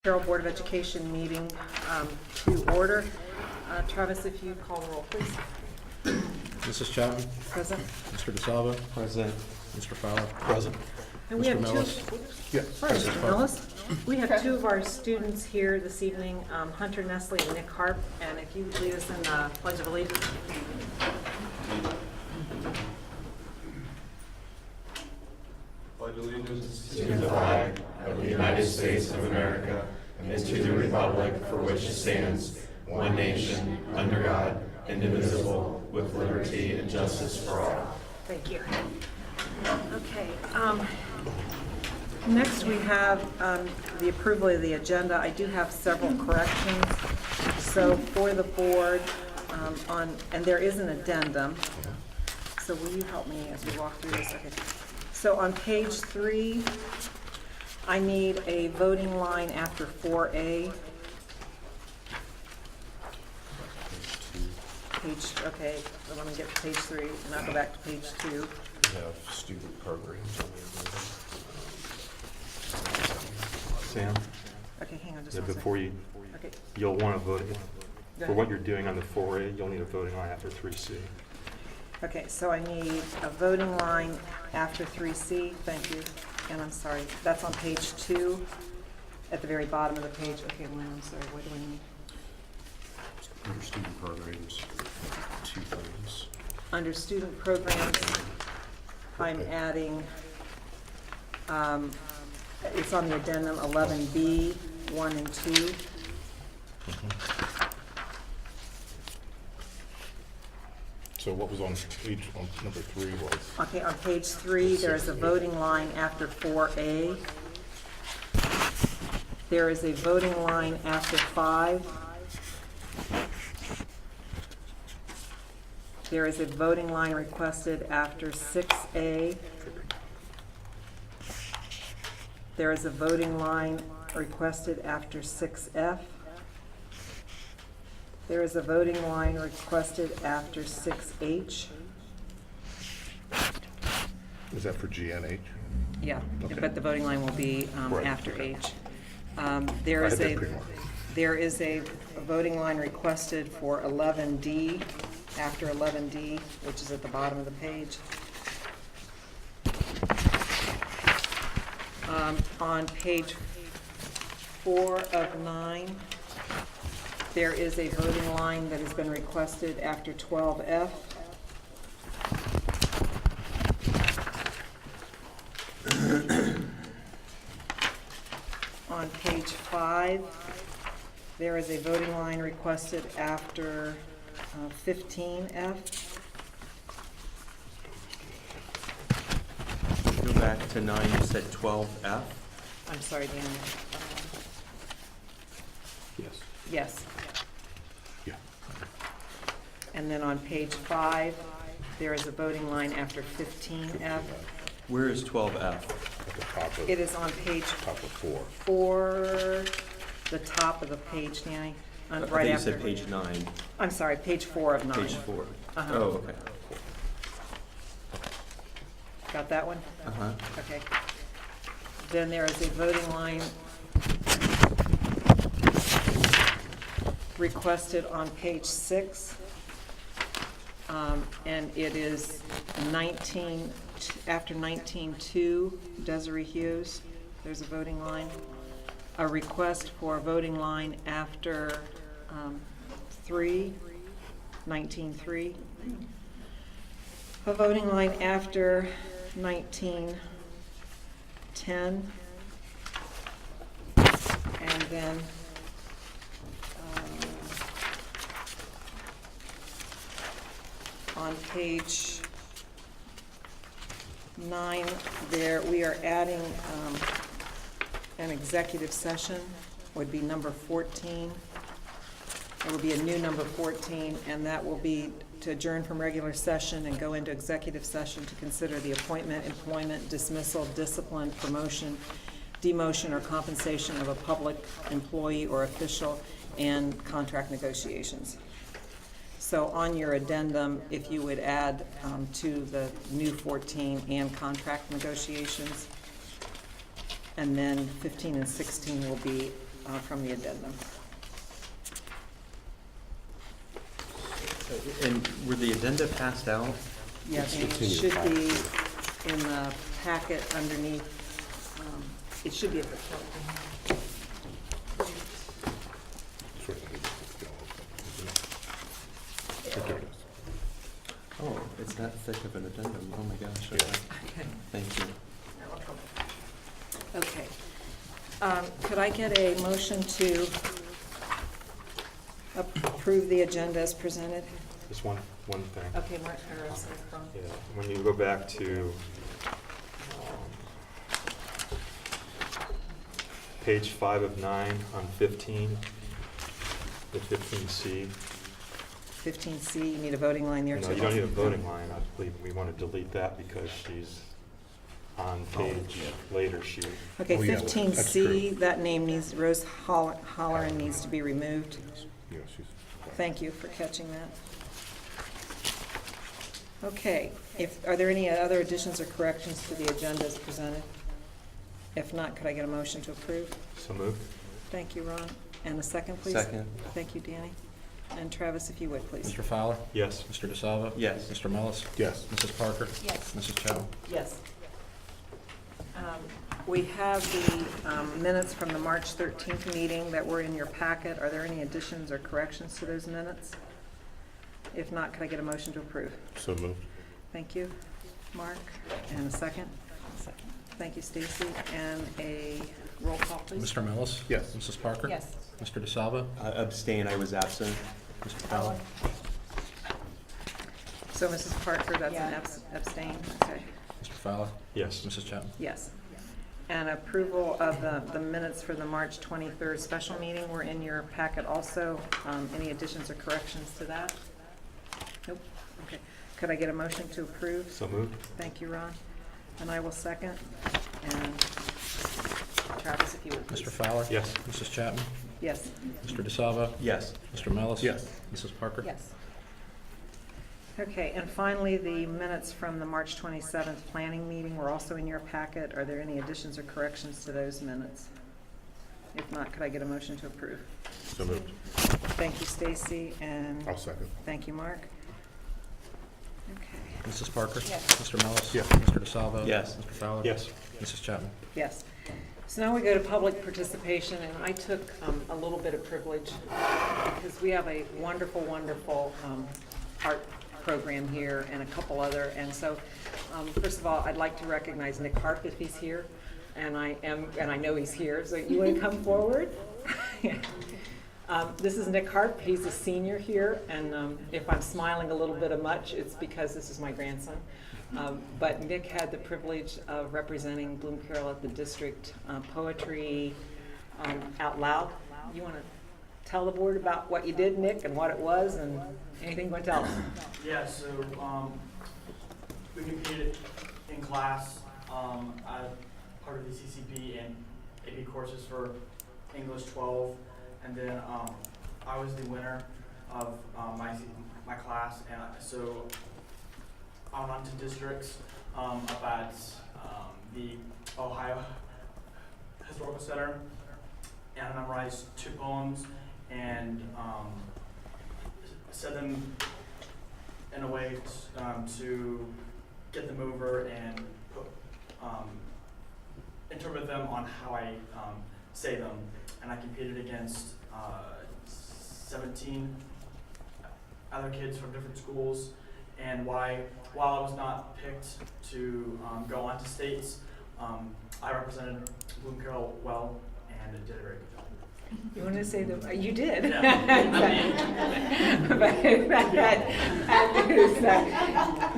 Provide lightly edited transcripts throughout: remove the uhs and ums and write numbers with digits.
Bloom-Carroll Board of Education meeting to order. Travis, if you call the roll, please. Mrs. Chapman? Present. Mr. DeSalvo? Present. Mr. Fowler? Present. And we Mr. have Mellis? Sorry, Mr. Mellis. We have two of our students here this evening, Hunter Nestle and Nick Harp, and if you would lead us in the Pledge of Allegiance. Pledge allegiance to the flag of the United States of America and to the republic for which it stands, one nation, under God, indivisible, with liberty and justice for all. Thank you. Okay. Next, we have the approval of the agenda. I do have several corrections. So for the board, and there is an addendum. So will you help me as we walk through this? Okay. So on page 3, I need a voting line after 4A. Okay, so let me get to page 3, and I'll go back to page 2. We have student programs on the agenda. Sam, Okay, hang on just yeah, one second. before you, Okay, you'll want to vote, go for ahead. what you're doing on the 4A, you'll need a voting line after 3C. Okay, so I need a voting line after 3C, thank you. And I'm sorry, that's on page 2, at the very bottom of the page. Okay, Lynn, I'm sorry, what do I need? Under student programs, 2 things. Under student programs, I'm adding, it's on the addendum 11B, 1 and 2. So what was on page, on number 3 was? Okay, on page 3, there's a voting line after 4A. There is a voting line after 5. There is a voting line requested after 6A. There is a voting line requested after 6F. There is a voting line requested after 6H. Is that for G and H? Yeah, Okay. but the voting line will be Right. after H. There I is had that a pre-marked. there is a voting line requested for 11D, after 11D, which is at the bottom of the page. On page 4 of 9, there is a voting line that has been requested after 12F. On page 5, there is a voting line requested after 15F. Go back to 9, you said 12F. I'm sorry, Dan. Yes. Yes. Yeah. And then on page 5, there is a voting line after 15F. Where is 12F? At the top of, It is on page top of 4. 4, the top of the page, Danny. I Right thought you after. said page 9, I'm sorry, page 4 of 9. page 4. Uh-huh. Oh, okay. Got that one? Uh-huh. Okay. Then there is a voting line requested on page 6. And it is 19, after 19-2, Desiree Hughes, there's a voting line. A request for a voting line after 3, 19-3. A voting line after 19-10. And then on page 9, there, we are adding an executive session, would be number 14. It will be a new number 14, and that will be to adjourn from regular session and go into executive session to consider the appointment, employment, dismissal, discipline, promotion, demotion, or compensation of a public employee or official, and contract negotiations. So on your addendum, if you would add to the new 14 and contract negotiations, and then 15 and 16 will be from the addendum. And were the addenda passed out? Yeah, It's it in your should packet. be in the packet underneath, it should be at the top. It's right there. Right there it is. Oh, it's that thick of an addendum. Oh, my gosh. Yeah. Okay. Thank you. Okay. Could I get a motion to approve the agenda as presented? Just one thing. Okay, Mark, Yeah, when you go back to page 5 of 9 on 15, the 15C. 15C, you need a voting line there too. No, you don't need a voting line. I believe we want to delete that because she's on page later. Okay, Oh, yeah, that's 15C, true. that name needs, Rose Holleran needs to be removed. Yeah, she's. Thank you for catching that. Okay, are there any other additions or corrections to the agenda as presented? If not, could I get a motion to approve? So moved. Thank you, Ron. And a second, please? Second. Thank you, Danny. And Travis, if you would, please. Mr. Fowler? Yes. Mr. DeSalvo? Yes. Mr. Mellis? Yes. Mrs. Parker? Yes. Mrs. Chow? Yes. We have the minutes from the March 13th meeting that were in your packet. Are there any additions or corrections to those minutes? If not, could I get a motion to approve? So moved. Thank you, Mark. And a second? Second. Thank you, Stacy. And a roll call, please. Mr. Mellis? Yes. Mrs. Parker? Yes. Mr. DeSalvo? Abstain, I was absent. Mr. Fowler? So Mrs. Parker, that's an abstain? Okay, Mr. Fowler? Yes. Mrs. Chow? yes. And approval of the minutes for the March 23rd special meeting were in your packet also. Any additions or corrections to that? Nope. Okay. Could I get a motion to approve? So moved. Thank you, Ron. And I will second. And Travis, if you would, please. Mr. Fowler? Yes. Mrs. Chapman? Yes. Mr. DeSalvo? Yes. Mr. Mellis? Yes. Mrs. Parker? Yes. Okay, and finally, the minutes from the March 27th planning meeting were also in your packet. Are there any additions or corrections to those minutes? If not, could I get a motion to approve? So moved. Thank you, Stacy, and I'll second. thank you, Mark. Okay, Mrs. Parker? Yes. Mr. Mellis? Yes. Mr. DeSalvo? Yes. Mr. Fowler? Yes. Mrs. Chapman? yes. So now we go to public participation, and I took a little bit of privilege because we have a wonderful, wonderful art program here and a couple other. And so, first of all, I'd like to recognize Nick Harp if he's here, and I know he's here. So you want to come forward? This is Nick Harp. He's a senior here, and if I'm smiling a little bit much, it's because this is my grandson. But Nick had the privilege of representing Bloom-Carroll at the district poetry out loud. You want to tell the board about what you did, Nick, and what it was, and anything you want to tell us? Yeah, so we competed in class as part of the CCP and AP courses for English 12, and then I was the winner of my class, and so I went on to districts up at the Ohio Historical Center, and I memorized 2 poems and said them in a way to get them over and interpret them on how I say them. And I competed against 17 other kids from different schools. And while I was not picked to go on to states, I represented Bloom-Carroll well and did a very good job. You want to say that you did?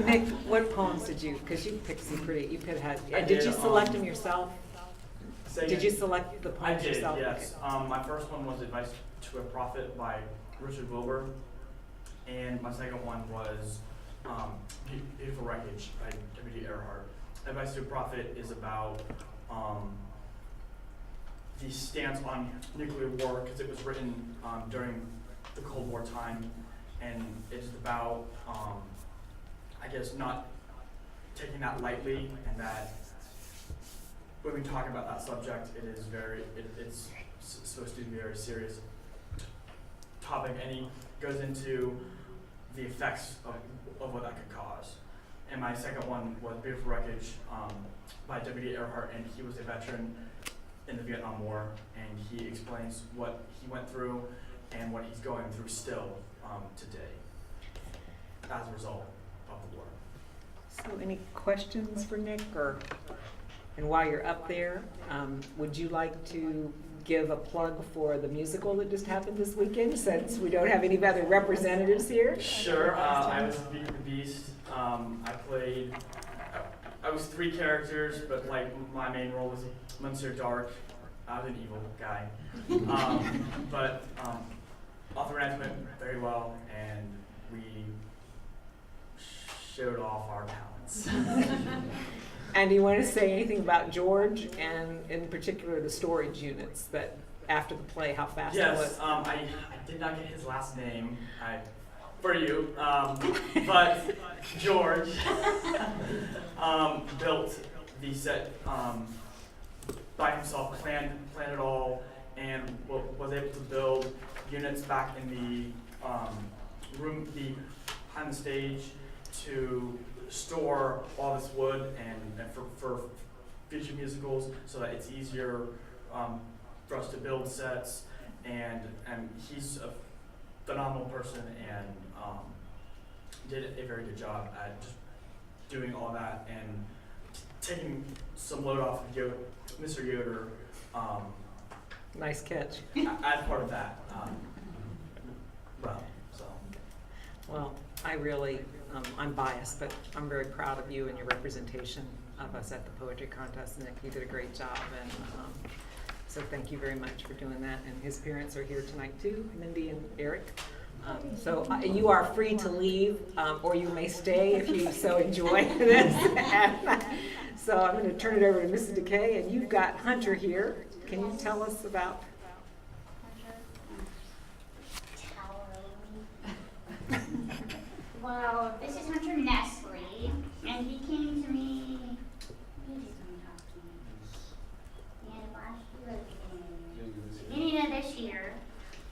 Nick, what poems did you? Because you picked some pretty. You could have had. Did you select them yourself? Did you select the I poems did, yourself? yes. My first one was Advice to a Prophet by Richard Wilbur, and my second one was Beautiful Wreckage by W.D. Earhart. Advice to a Prophet is about the stance on nuclear war, because it was written during the Cold War time, and it's about, I guess, not taking that lightly, and that when we talk about that subject, it is very, it's supposed to be a very serious topic, and he goes into the effects of what that could cause. And my second one was Beautiful Wreckage by W.D. Earhart, and he was a veteran in the Vietnam War, and he explains what he went through and what he's going through still today as a result of the war. So any questions for Nick, and while you're up there, would you like to give a plug for the musical that just happened this weekend, since we don't have any other representatives here? Sure, I was Beat the Beast. I was 3 characters, but like my main role was Monsieur Dark. I was an evil guy. But author Rance went very well, and we showed off our talents. And do you want to say anything about George, and in particular the storage units, that after the play, how fast it was? Yes, I did not get his last name for you, but George built the set by himself, planned it all, and was able to build units back in the room behind the stage to store all this wood and for future musicals, so that it's easier for us to build sets. And he's a phenomenal person, and did a very good job at just doing all that and taking some load off of Mr. Yoder Nice catch. as part of that. Well, I really, I'm biased, but I'm very proud of you and your representation of us at the poetry contest. Nick, you did a great job, and so thank you very much for doing that. And his parents are here tonight too, Mindy and Eric. So you are free to leave, or you may stay if you so enjoy this. And, so I'm going to turn it over to Mrs. DeKay, and you've got Hunter here. Can you tell us about? Well, this is Hunter Nestle, and he came to me, when did he talk to me? The end of last year, or beginning of this year,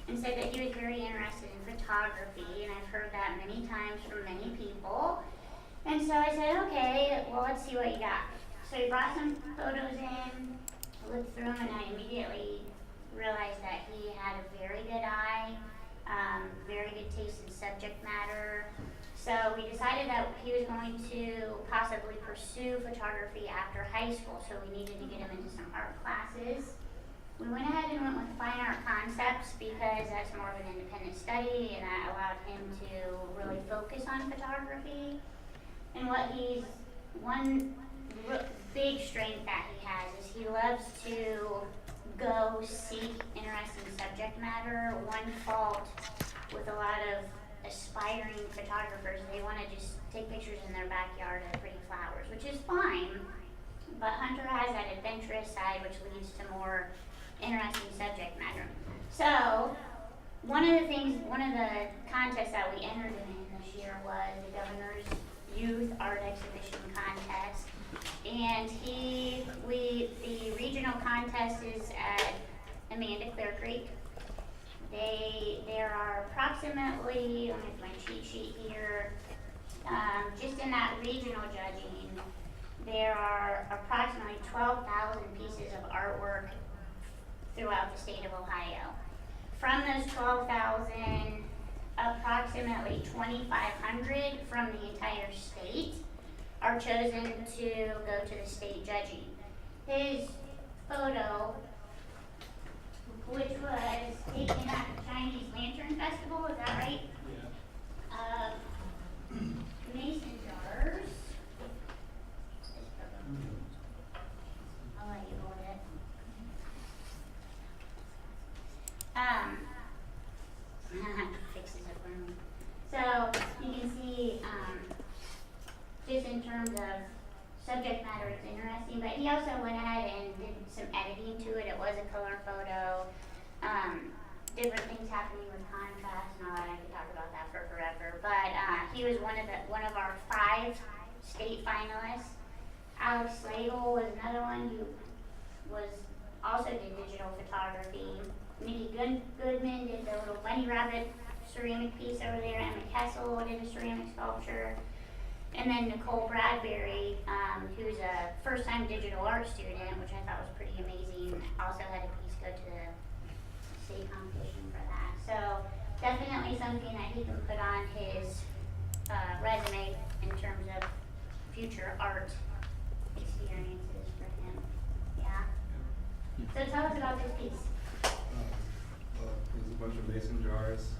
and said that he was very interested in photography, and I've heard that many times from many people. And so I said, okay, well, let's see what you got. So he brought some photos in, I looked through them, and I immediately realized that he had a very good eye, very good taste in subject matter. So we decided that he was going to possibly pursue photography after high school, so we needed to get him into some art classes. We went ahead and went with fine art concepts because that's more of an independent study, and that allowed him to really focus on photography. And one big strength that he has is he loves to go seek interesting subject matter. One fault with a lot of aspiring photographers, they want to just take pictures in their backyard of pretty flowers, which is fine, but Hunter has that adventurous side which leads to more interesting subject matter. So one of the contests that we entered in this year was the Governor's Youth Art Exhibition Contest, and the regional contest is at Amanda Clear Creek. There are approximately, let me get my cheat sheet here, just in that regional judging, there are approximately 12,000 pieces of artwork throughout the state of Ohio. From those 12,000, approximately 2,500 from the entire state are chosen to go to the state judging. His photo, which was taken at the Chinese Lantern Festival, is that right? Mason jars. I'll let you hold it. Fixes it for me. So you can see, just in terms of subject matter, it's interesting, but he also went ahead and did some editing to it. It was a color photo. Different things happening with contrast and all that. I could talk about that for forever. But he was one of our 5 state finalists. Alex Slagle was another one who was also did digital photography. Nikki Goodman did the little bunny rabbit ceramic piece over there. Emma Kessel did a ceramic sculpture. And then Nicole Bradbury, who's a first-time digital art student, which I thought was pretty amazing, also had a piece go to the state competition for that. So definitely something that he can put on his resume in terms of future art experiences for him. Yeah. So tell us about this piece. There's a bunch of mason jars.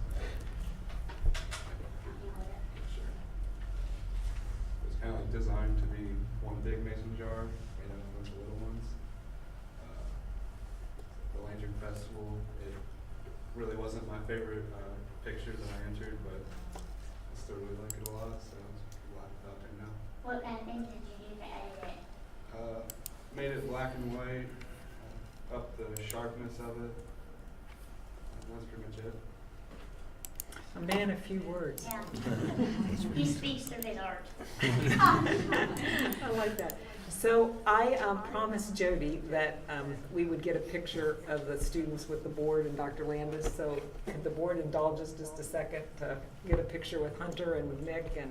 It's kind of like designed to be one big mason jar, made out of a bunch of little ones. The Lantern Festival, it really wasn't my favorite picture that I entered, but I still really like it a lot, so I'm glad it's out there now. What kind of things did you do to edit it? Made it black and white, up the sharpness of it. That's pretty much it. A man of few words. Yeah. He speaks through his art. I like that. So I promised Jody that we would get a picture of the students with the board and Dr. Landis. So could the board indulge us just a second to get a picture with Hunter and with Nick and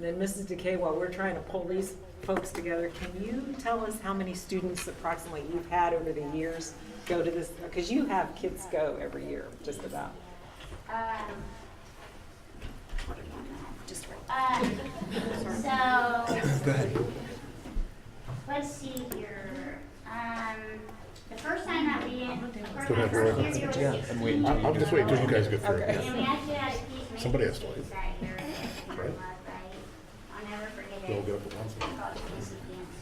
then Mrs. Decay, while we're trying to pull these folks together, can you tell us how many students approximately you've had over the years go to this? Because you have kids go every year, just about. Just right. So, let's see here. The first time that we, Go ahead, first year Laura. was I'm waiting. I'm just waiting till you guys get through. Okay. and we actually had a piece made Somebody has to piece leave. that year. Right. I'll never forget it. They'll get up at once. It's called Casey Dance.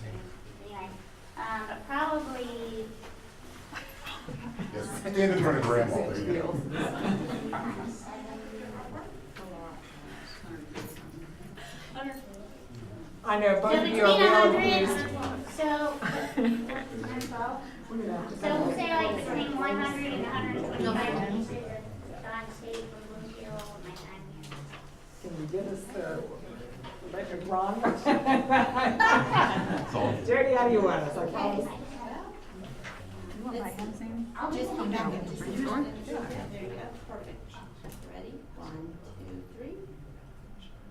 Anyway, but probably. Stand in front of grandma, there you go. I know, both So of between you are well 100, used. so, 12. So we'll say like between 100 and 125 pieces of Don State from Bloom-Carroll in my time here. Can you get us the electric Ron? Jody, how do you want us? I promise. I'll just come down. There you go. Perfect. Ready? 1, 2, 3.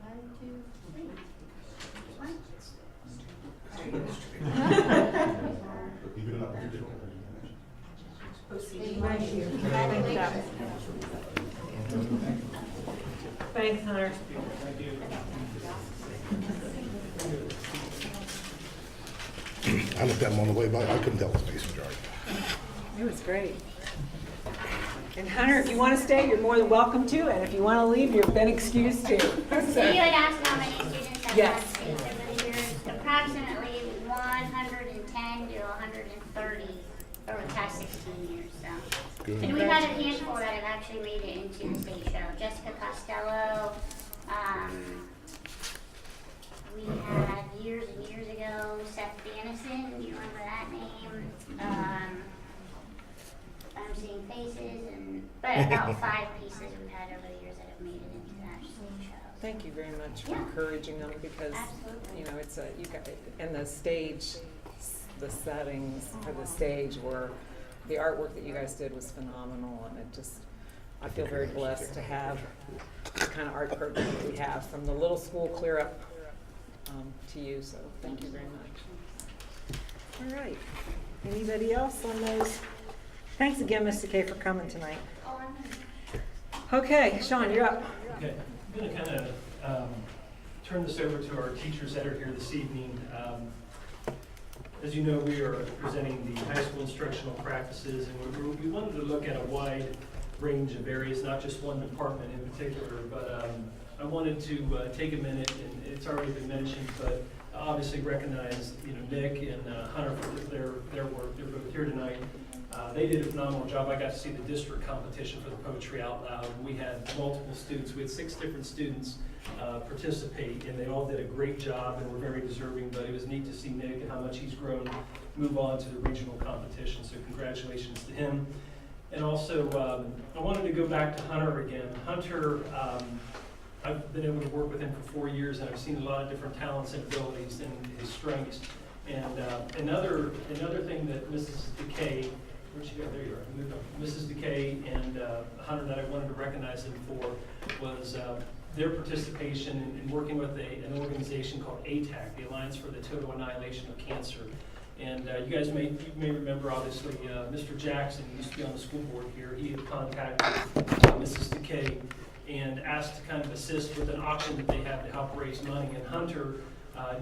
1, 2, 3. Thank you. Thanks, Hunter. I looked at them on the way by, I couldn't tell it was mason jar. It was great. And Hunter, if you want to stay, you're more than welcome to, and if you want to leave, you've been excused too. So you had asked how many students have Yes. had space over the years. Approximately 110 to 130 over the past 16 years, so. Good. And we've had a handful that have actually made it into the state show. Jessica Costello, we had years and years ago, Seth Dennison, do you remember that name? I'm seeing faces, but about 5 pieces we've had over the years that have made it into that state show. Thank you very much for Yeah. encouraging them because, Absolutely. you know, it's a, you got, and the stage, the settings for the stage were, the artwork that you guys did was phenomenal and it just, I feel very blessed to have the kind of art program that we have from the little school clear up to you, so thank you very much. All right, anybody else on those? Thanks again, Mr. K, for coming tonight. Oh, I'm Okay, Sean, you're up. Okay, I'm going to kind of turn this over to our teachers that are here this evening. As you know, we are presenting the high school instructional practices, and we wanted to look at a wide range of areas, not just one department in particular, but I wanted to take a minute, and it's already been mentioned, but obviously recognize, you know, Nick and Hunter for their work. They're both here tonight. They did a phenomenal job. I got to see the district competition for the Poetry Out Loud. We had multiple students. We had 6 different students participate, and they all did a great job and were very deserving, but it was neat to see Nick and how much he's grown, move on to the regional competition, so congratulations to him. And also, I wanted to go back to Hunter again. Hunter, I've been able to work with him for 4 years, and I've seen a lot of different talents and abilities and his strengths. And another thing that Mrs. DeKay, where'd she go? There you are. Moved on. Mrs. DeKay and Hunter that I wanted to recognize them for was their participation in working with an organization called ATAC, the Alliance for the Total Annihilation of Cancer. And you guys may remember, obviously, Mr. Jackson, who used to be on the school board here. He had contacted Mrs. DeKay and asked to kind of assist with an auction that they have to help raise money. And Hunter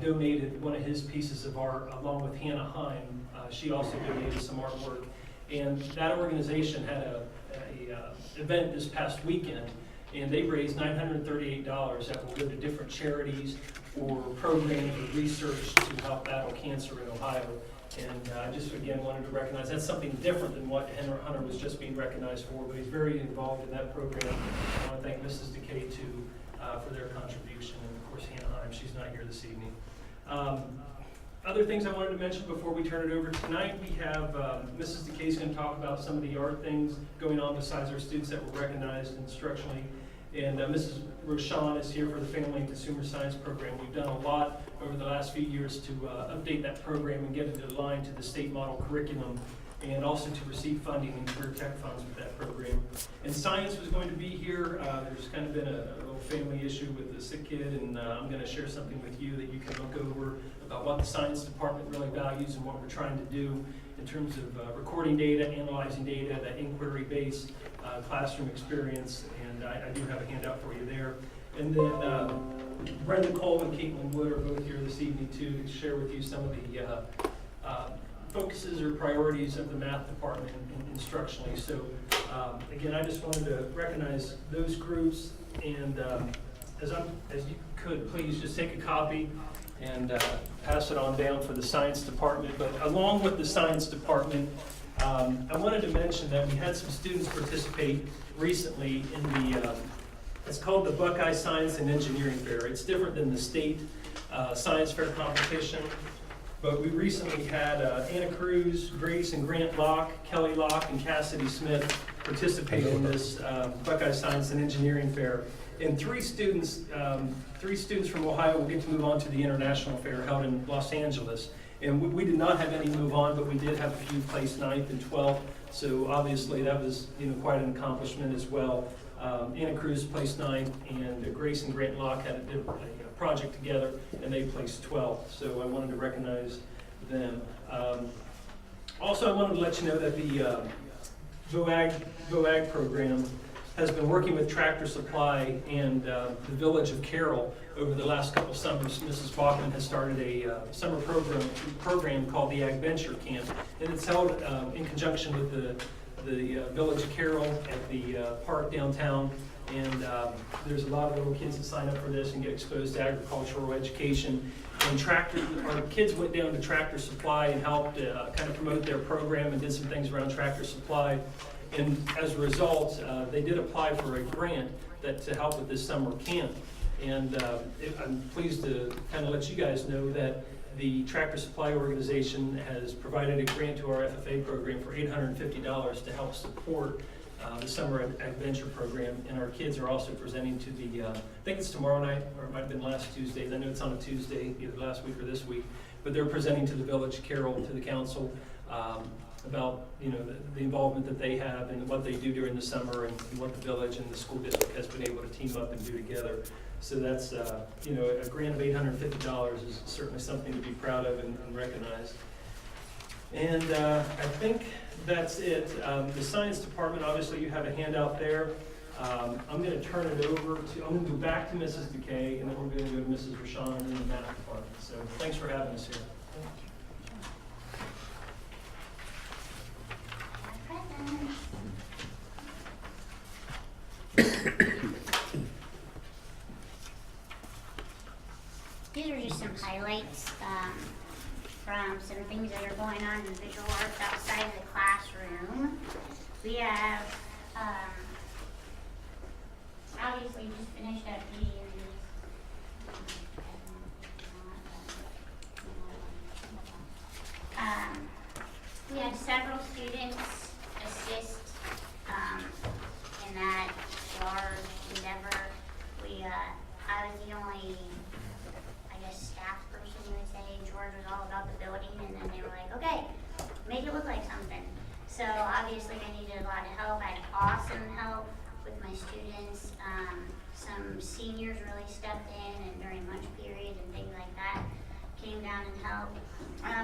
donated one of his pieces of art along with Hannah Heim. She also donated some artwork. And that organization had a event this past weekend, and they raised $938 that will go to different charities for programs or research to help battle cancer in Ohio. And I just, again, wanted to recognize that's something different than what Hunter was just being recognized for, but he's very involved in that program. I want to thank Mrs. DeKay, too, for their contribution, and of course, Hannah Heim, she's not here this evening. Other things I wanted to mention before we turn it over tonight, we have Mrs. DeKay is going to talk about some of the art things going on besides our students that were recognized instructionally. And Mrs. Roshan is here for the Family and Consumer Science program. We've done a lot over the last few years to update that program and get it aligned to the state model curriculum, and also to receive funding and career tech funds with that program. And science was going to be here. There's kind of been a little family issue with the sick kid, and I'm going to share something with you that you can look over about what the science department really values and what we're trying to do in terms of recording data, analyzing data, that inquiry-based classroom experience. And I do have a handout for you there. And then Brenda Cole and Caitlin Wood are both here this evening too to share with you some of the focuses or priorities of the math department instructionally. So again, I just wanted to recognize those groups, and as you could, please just take a copy and pass it on down for the science department. But along with the science department, I wanted to mention that we had some students participate recently in the, it's called the Buckeye Science and Engineering Fair. It's different than the state science fair competition. But we recently had Anna Cruz, Grace and Grant Locke, Kelly Locke, and Cassidy Smith participate in this Buckeye Science and Engineering Fair. And three students from Ohio will get to move on to the International Fair held in Los Angeles. And we did not have any move on, but we did have a few placed 9th and 12th. So obviously that was quite an accomplishment as well. Anna Cruz placed 9th, and Grace and Grant Locke had a project together, and they placed 12th. So I wanted to recognize them. Also, I wanted to let you know that the BOAG program has been working with Tractor Supply and the Village of Carroll over the last couple summers. Mrs. Bachman has started a summer program called the Ag Venture Camp, and it's held in conjunction with the Village of Carroll at the park downtown. And there's a lot of little kids that sign up for this and get exposed to agricultural education. And our kids went down to Tractor Supply and helped kind of promote their program and did some things around Tractor Supply. And as a result, they did apply for a grant to help with this summer camp. And I'm pleased to kind of let you guys know that the Tractor Supply organization has provided a grant to our FFA program for $850 to help support the Summer Adventure program. And our kids are also presenting to the, I think it's tomorrow night, or it might have been last Tuesday. I know it's on a Tuesday, either last week or this week. But they're presenting to the Village of Carroll, to the council, about the involvement that they have and what they do during the summer, and what the village and the school district has been able to team up and do together. So that's a grant of $850 is certainly something to be proud of and recognized. And I think that's it. The science department, obviously you have a handout there. I'm going to turn it over to, I'm going to go back to Mrs. DeKay, and then we're going to go to Mrs. Rashawn and then the math department. So thanks for having us here. These are just some highlights from some things that are going on in visual arts outside of the classroom. We have obviously just finished up we had several students assist in that large endeavor. I was the only, I guess, staff person, you would say. George was all about the building. my students. Some seniors really stepped in and during lunch period and things like that, came down and helped.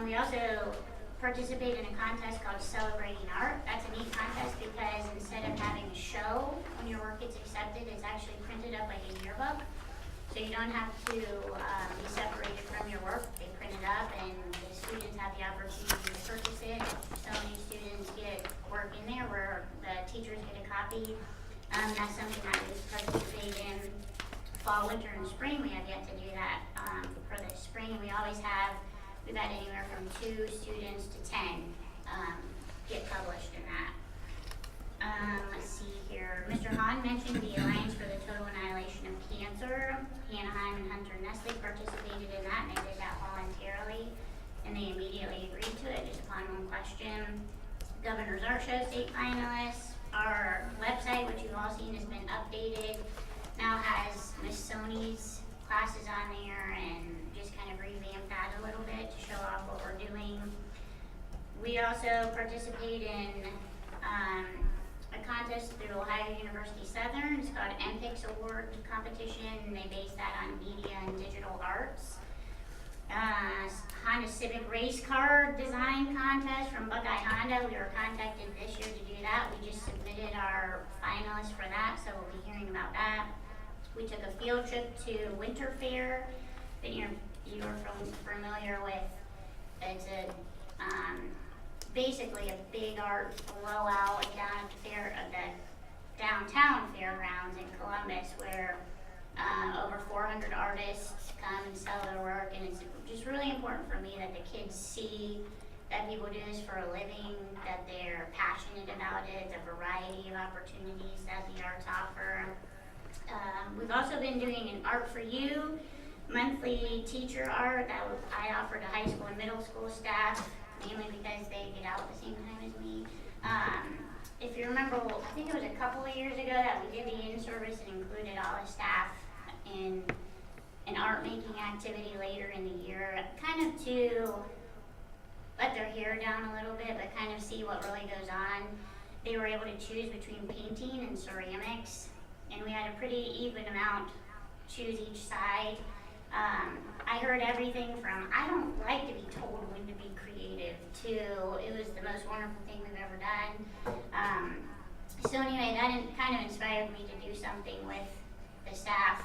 We also participate in a contest called Celebrating Art. That's a neat contest because instead of having a show when your work gets accepted, it's actually printed up like a yearbook. So you don't have to be separated from your work. They print it up and the students have the opportunity to purchase it. So many students get work in there where the teachers get a copy. That's something that we participate in fall, winter, and spring. We have yet to do that for the spring. And we've had anywhere from 2 students to 10 get published in that. Let's see here. Mr. Hahn mentioned the Alliance for the Total Annihilation of Cancer. Anaheim and Hunter Nestle participated in that, and they did that voluntarily, and they immediately agreed to it just upon one question. Governor's Art Show state finalists. Our website, which you've all seen, has been updated. Now has Miss Sony's classes on there, and just kind of revamped that a little bit to show off what we're doing. We also participate in a contest through Ohio University Southern. It's called MPICS Award Competition, and they base that on media and digital arts. Honda Civic Race Car Design Contest from Buckeye Honda. We were contacted this year to do that. We just submitted our finalists for that, so we'll be hearing about that. We took a field trip to Winter Fair that you're familiar with. It's a basically a big art blowout down at the downtown fairgrounds in Columbus, where over 400 artists come and sell their work, and it's just really important for me that the kids see that people do this for a living, that they're passionate about it, the variety of opportunities that the arts offer. We've also been doing an Art for You monthly teacher art that I offer to high school and middle school staff, mainly because they get out at the same time as me. If you remember, I think it was a couple of years ago that we did the in-service and included all the staff in an art making activity later in the year, kind of to let their hair down a little bit, but kind of see what really goes on. They were able to choose between painting and ceramics, and we had a pretty even amount choose each side. I heard everything from, I don't like to be told when to be creative, to it was the most wonderful thing we've ever done. So anyway, that kind of inspired me to do something with the staff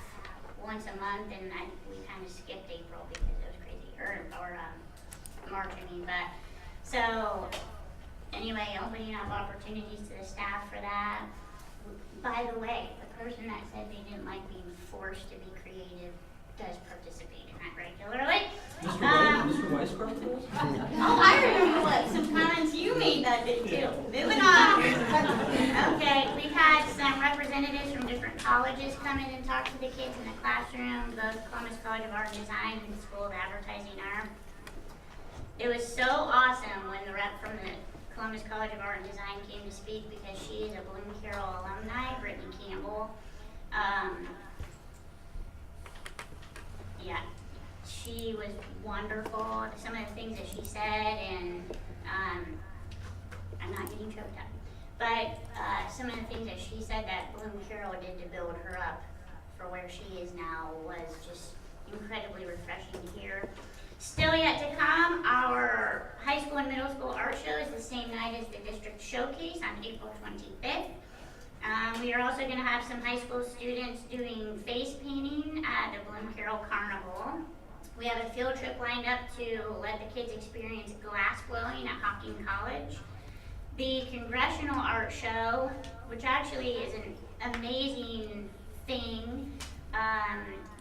once a month, and we kind of skipped April because it was crazy, or March, I mean, but, so, anyway, opening up opportunities to the staff for that. By the way, the person that said they didn't like being forced to be creative does participate in that regularly. Mr. Weiscroft? Oh, I remember what some comments you made that day too. Moving on. Okay, we've had some representatives from different colleges come in and talk to the kids in the classroom, both Columbus College of Art and Design and the School of Advertising Art. It was so awesome when the rep from the Columbus College of Art and Design came to speak, because she is a Bloom-Carroll alumni, Brittany Campbell. Yeah, she was wonderful. Some of the things that she said, and I'm not getting choked up, but some of the things that she said that Bloom-Carroll did to build her up for where she is now was just incredibly refreshing to hear. Still yet to come, our high school and middle school art show is the same night as the district showcase on April 25th. We are also going to have some high school students doing face painting at the Bloom-Carroll Carnival. We have a field trip lined up to let the kids experience glass blowing at Hopkins College. The Congressional Art Show, which actually is an amazing thing.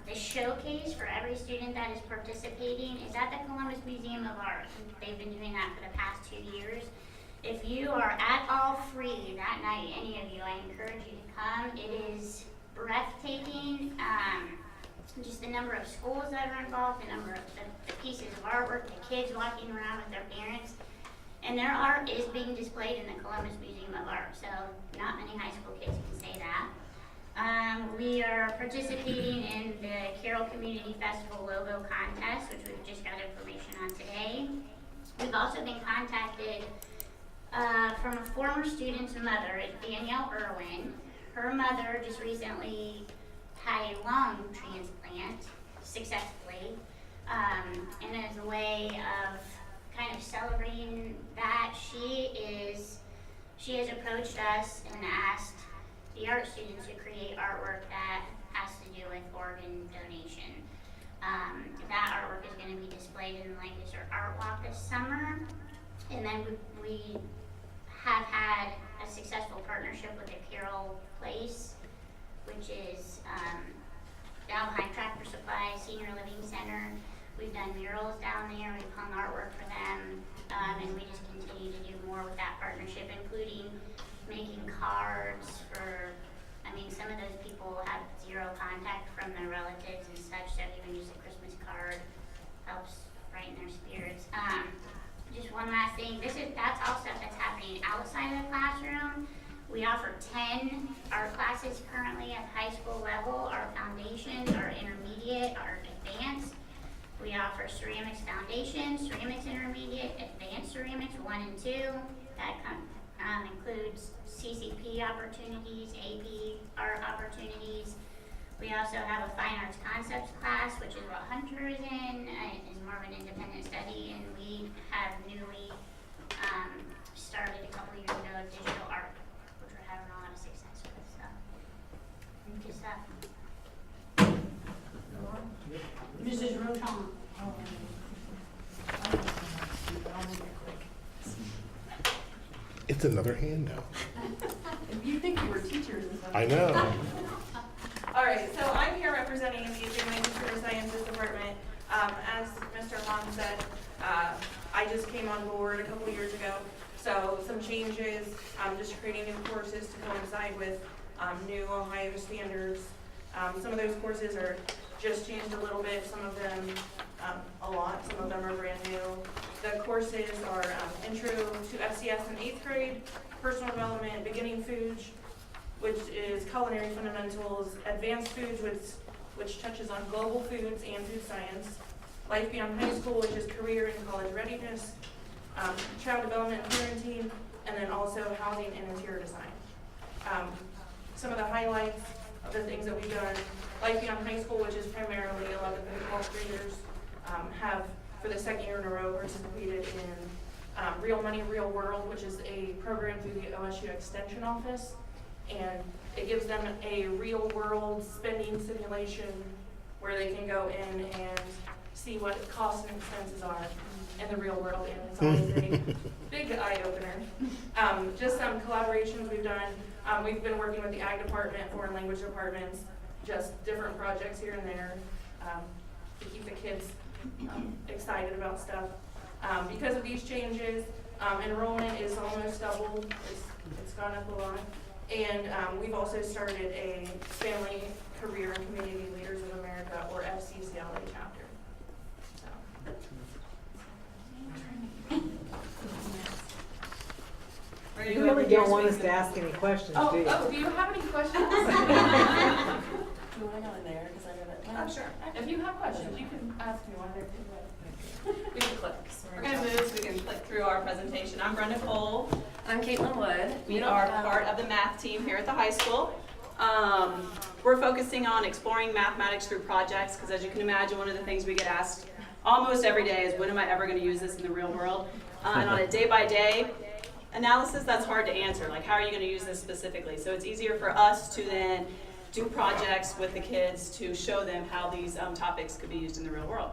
The showcase for every student that is participating is at the Columbus Museum of Art. They've been doing that for the past 2 years. If you are at all free that night, any of you, I encourage you to come. It is breathtaking. Just the number of schools that are involved, the number of the pieces of artwork, the kids walking around with their parents. And their art is being displayed in the Columbus Museum of Art, so not many high school kids can say that. We are participating in the Carroll Community Festival logo contest, which we've just got information on today. We've also been contacted from a former student's mother, Danielle Irwin. her mother just recently had a lung transplant successfully. And as a way of kind of celebrating that, she has approached us and asked the art students to create artwork that has to do with organ donation. That artwork is going to be displayed in the Lancaster Art Walk this summer. And then we have had a successful partnership with the Carroll Place, which is down behind Tractor Supply Senior Living Center. We've done murals down there, we've hung artwork for them, and we just continue to do more with that partnership, including making cards for, I mean, some of those people have zero contact from their relatives and such, so even just a Christmas card helps brighten their spirits. Just one last thing, that's all stuff that's happening outside of the classroom. We offer 10 art classes currently at high school level, our foundations, our intermediate, our advanced. We offer ceramics foundation, ceramics intermediate, advanced ceramics 1 and 2. That includes CCP opportunities, AP art opportunities. We also have a fine arts concepts class, which is what Hunter is in. It's more of an independent study, and we have newly started a couple years ago digital art, which we're having a lot of success with. So, good stuff. Mrs. Rochon. It's another handout. You think you were teachers and stuff. I know. All right, so I'm here representing the Human Computer Sciences Department. As Mr. Hahn said, I just came on board a couple years ago, so some changes, just creating new courses to coincide with new Ohio standards. Some of those courses are just changed a little bit, some of them a lot, some of them are brand new. The courses are Intro to FCS in 8th grade, Personal Development, Beginning Foods, which is Culinary Fundamentals, Advanced Foods, which touches on global foods and food science, Life Beyond High School, which is Career and College Readiness, Child Development and Parenting, and then also Housing and Interior Design. Some of the highlights of the things that we've done, Life Beyond High School, which is primarily 11th and 12th graders, have for the second year in a row participated in Real Money, Real World, which is a program through the OSU Extension Office. And it gives them a real world spending simulation where they can go in and see what costs and expenses are in the real world, and it's always a big eye opener. Just some collaborations we've done. We've been working with the Ag Department, Foreign Language Departments, just different projects here and there to keep the kids excited about stuff. Because of these changes, enrollment is almost doubled. It's gone up a lot. And we've also started a Family, Career, and Community Leaders of America, or FCCLA chapter. So. You really don't want us to ask any questions, do you? Oh, do you have any questions? Do you want to go in there? Because I got it. Oh, sure. If you have questions, you can ask me one. We can click. We're going to move so we can click through our presentation. I'm Brenda Cole. I'm Caitlin Wood. We are part of the math team here at the high school. We're focusing on exploring mathematics through projects because, as you can imagine, one of the things we get asked almost every day is, when am I ever going to use this in the real world? And on a day-by-day analysis, that's hard to answer. Like, how are you going to use this specifically? So it's easier for us to then do projects with the kids to show them how these topics could be used in the real world.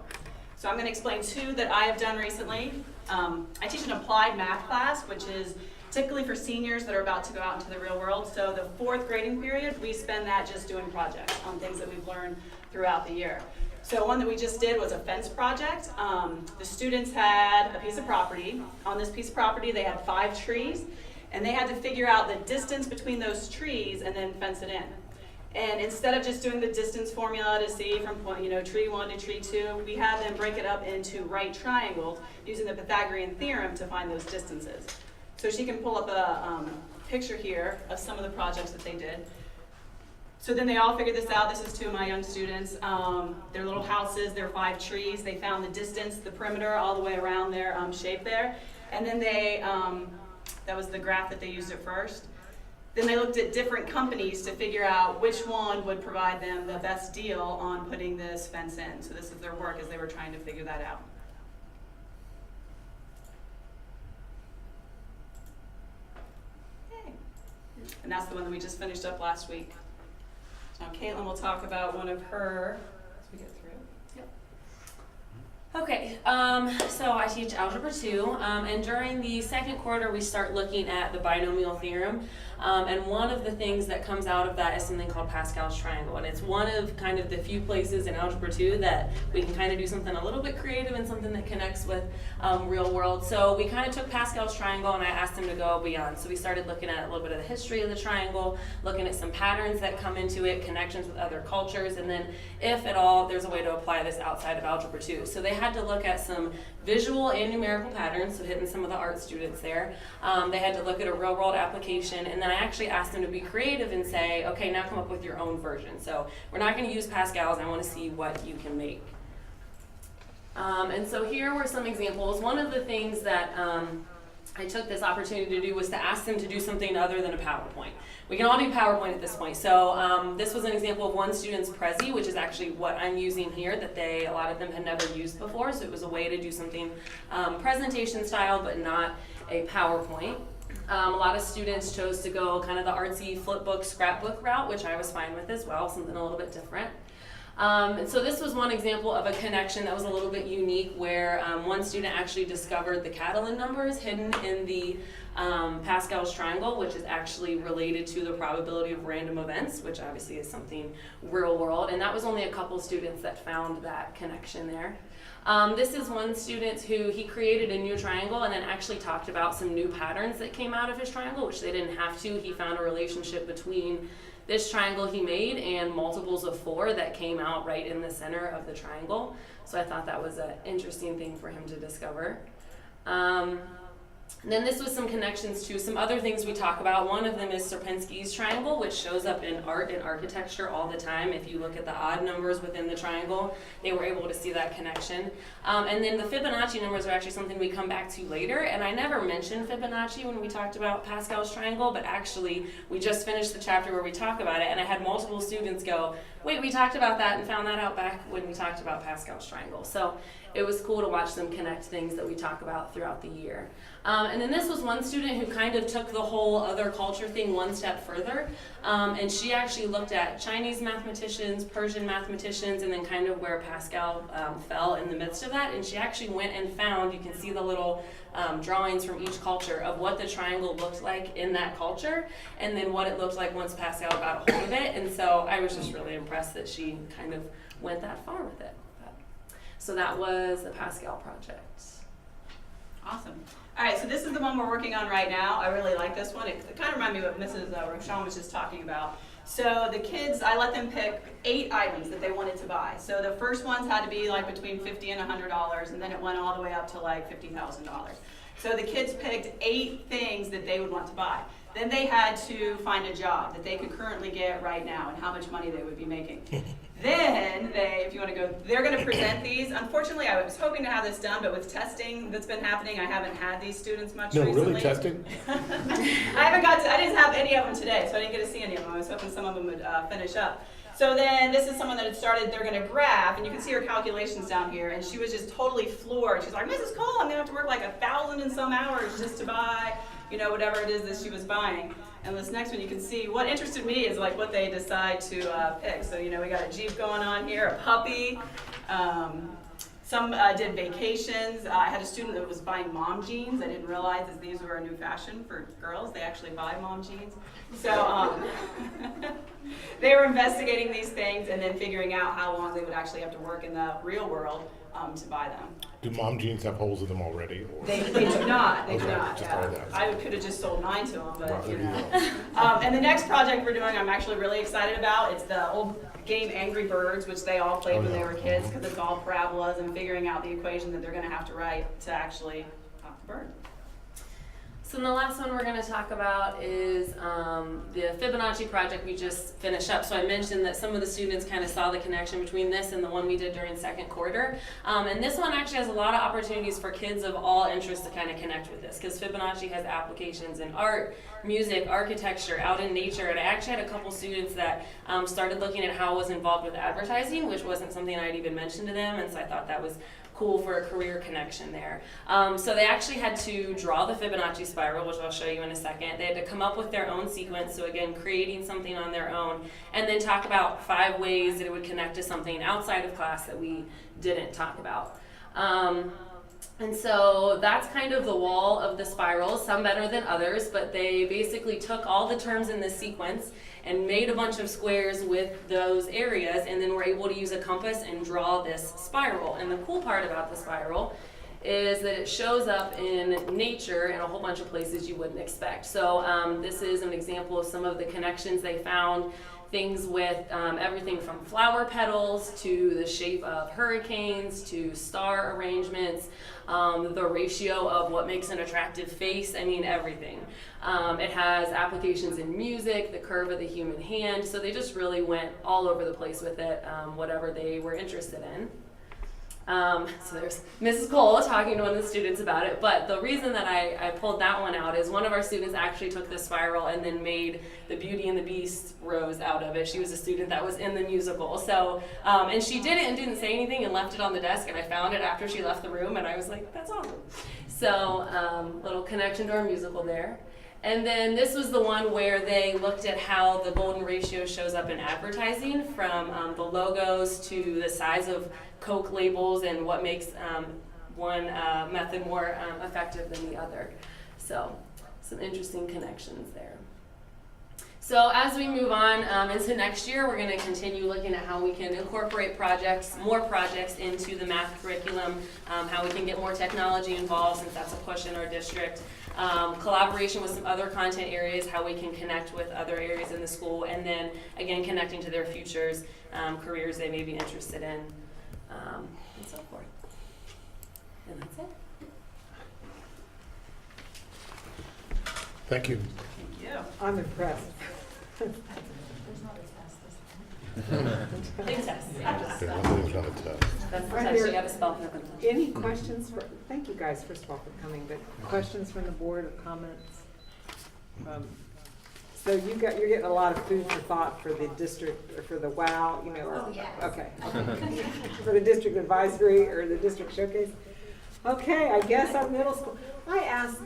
So I'm going to explain 2 that I have done recently. I teach an applied math class, which is typically for seniors that are about to go out into the real world. So the 4th grading period, we spend that just doing projects on things that we've learned throughout the year. So one that we just did was a fence project. The students had a piece of property. On this piece of property, they had 5 trees, and they had to figure out the distance between those trees and then fence it in. And instead of just doing the distance formula to see from tree 1 to tree 2, we had them break it up into right triangles using the Pythagorean theorem to find those distances. So she can pull up a picture here of some of the projects that they did. So then they all figured this out. This is 2 of my young students. Their little houses, their 5 trees. They found the distance, the perimeter, all the way around their shape there. And then they, that was the graph that they used at first. Then they looked at different companies to figure out which one would provide them the best deal on putting this fence in. So this is their work as they were trying to figure that out. Okay. And that's the one that we just finished up last week. Now Caitlin will talk about one of her, as we get through. Okay, so I teach Algebra 2, and during the second quarter we start looking at the binomial theorem, and one of the things that comes out of that is something called Pascal's triangle, and it's one of kind of the few places in Algebra 2 that we can kind of do something a little bit creative and something that connects with real world. So we kind of took Pascal's triangle and I asked him to go beyond. So we started looking at a little bit of the history of the triangle, looking at some patterns that come into it, connections with other cultures, and then if at all there's a way to apply this outside of Algebra 2. So they had to look at some visual and numerical patterns, so hitting some of the art students there. They had to look at a real world application, and then I actually asked them to be creative and say, okay, now come up with your own version. So we're not going to use Pascal's, I want to see what you can make. And so here were some examples. One of the things that I took this opportunity to do was to ask them to do something other than a PowerPoint. We can all do PowerPoint at this point. So this was an example of one student's Prezi, which is actually what I'm using here that a lot of them had never used before. So it was a way to do something presentation style, but not a PowerPoint. A lot of students chose to go kind of the artsy flipbook, scrapbook route, which I was fine with as well, something a little bit different. And so this was one example of a connection that was a little bit unique where one student actually discovered the Catalan numbers hidden in the Pascal's triangle, which is actually related to the probability of random events, which obviously is something real world. And that was only a couple students that found that connection there. This is one student who he created a new triangle and then actually talked about some new patterns that came out of his triangle, which they didn't have to. He found a relationship between this triangle he made and multiples of 4 that came out right in the center of the triangle. So I thought that was an interesting thing for him to discover. Then this was some connections to some other things we talk about. One of them is Sierpinski's triangle, which shows up in art and architecture all the time. If you look at the odd numbers within the triangle, they were able to see that connection. And then the Fibonacci numbers are actually something we come back to later. And I never mentioned Fibonacci when we talked about Pascal's triangle, but actually we just finished the chapter where we talk about it, and I had multiple students go, wait, we talked about that and found that out back when we talked about Pascal's triangle. So it was cool to watch them connect things that we talk about throughout the year. And then this was one student who kind of took the whole other culture thing one step further. And she actually looked at Chinese mathematicians, Persian mathematicians, and then kind of where Pascal fell in the midst of that. And she actually went and found, you can see the little drawings from each culture of what the triangle looked like in that culture, and then what it looked like once Pascal got a hold of it. And so I was just really impressed that she kind of went that far with it. So that was the Pascal project. Awesome. All right, so this is the one we're working on right now. I really like this one. It kind of reminded me of what Mrs. Rochon was just talking about. So the kids, I let them pick 8 items that they wanted to buy. So the first ones had to be like between $50 and $100, and then it went all the way up to like $50,000. So the kids picked 8 things that they would want to buy. Then they had to find a job that they could currently get right now and how much money they would be making. Then they, if you want to go, they're going to present these. Unfortunately, I was hoping to have this done, but with testing that's been happening, I haven't had these students much recently. No, really, testing? I didn't have any of them today, so I didn't get to see any of them. I was hoping some of them would finish up. So then this is someone that had started, they're going to graph, and you can see her calculations down here, and she was just totally floored. She's like, Mrs. Cole, I'm going to have to work like 1,000 and some hours just to buy, you know, whatever it is that she was buying. And this next one, you can see what interested me is like what they decide to pick. So, you know, we got a Jeep going on here, a puppy. Some did vacations. I had a student that was buying mom jeans. I didn't realize that these were a new fashion for girls. They actually buy mom jeans. So they were investigating these things and then figuring out how long they would actually have to work in the real world to buy them. Do mom jeans have holes in them already? Or? They do not. They okay, do not. Yeah. I could have just sold 9 to them, but right, you know. And the next project we're doing, I'm actually really excited about. It's the old game Angry Birds, which they all played when they were kids, because it's all parabolas and figuring out the equation that they're going to have to write to actually pop the bird. So the last one we're going to talk about is the Fibonacci project we just finished up. So I mentioned that some of the students kind of saw the connection between this and the one we did during second quarter. And this one actually has a lot of opportunities for kids of all interests to kind of connect with this, because Fibonacci has applications in art, music, architecture, out in nature. And I actually had a couple students that started looking at how I was involved with advertising, which wasn't something I'd even mentioned to them. And so I thought that was cool for a career connection there. So they actually had to draw the Fibonacci spiral, which I'll show you in a second. They had to come up with their own sequence, so again, creating something on their own, and then talk about 5 ways that it would connect to something outside of class that we didn't talk about. And so that's kind of the wall of the spiral, some better than others, but they basically took all the terms in this sequence and made a bunch of squares with those areas, and then were able to use a compass and draw this spiral. And the cool part about the spiral is that it shows up in nature in a whole bunch of places you wouldn't expect. So this is an example of some of the connections they found. Things with everything from flower petals to the shape of hurricanes to star arrangements, the ratio of what makes an attractive face, I mean everything. It has applications in music, the curve of the human hand, so they just really went all over the place with it, whatever they were interested in. So there's Mrs. Cole talking to one of the students about it, but the reason that I pulled that one out is one of our students actually took the spiral and then made the Beauty and the Beast rose out of it. She was a student that was in the musical. So, and she did it and didn't say anything and left it on the desk, and I found it after she left the room, and I was like, that's awesome. So, little connection to our musical there. And then this was the one where they looked at how the golden ratio shows up in advertising, from the logos to the size of Coke labels and what makes one method more effective than the other. So some interesting connections there. So as we move on into next year, we're going to continue looking at how we can incorporate more projects into the math curriculum, how we can get more technology involved, since that's a push in our district. Collaboration with some other content areas, how we can connect with other areas in the school, and then again connecting to their futures, careers they may be interested in, and so forth. And that's it. Thank you. Yeah, I'm impressed. Big test. Yeah, nothing's on a test. That's the Right test. here. You got to spell it. Any questions for, thank you guys first of all for coming, but questions from the board or comments? So you're getting a lot of food for thought for the district, or for the WOW, you know, or, Oh, yes. okay. For the district advisory or the district showcase. Okay, I guess our middle school, I asked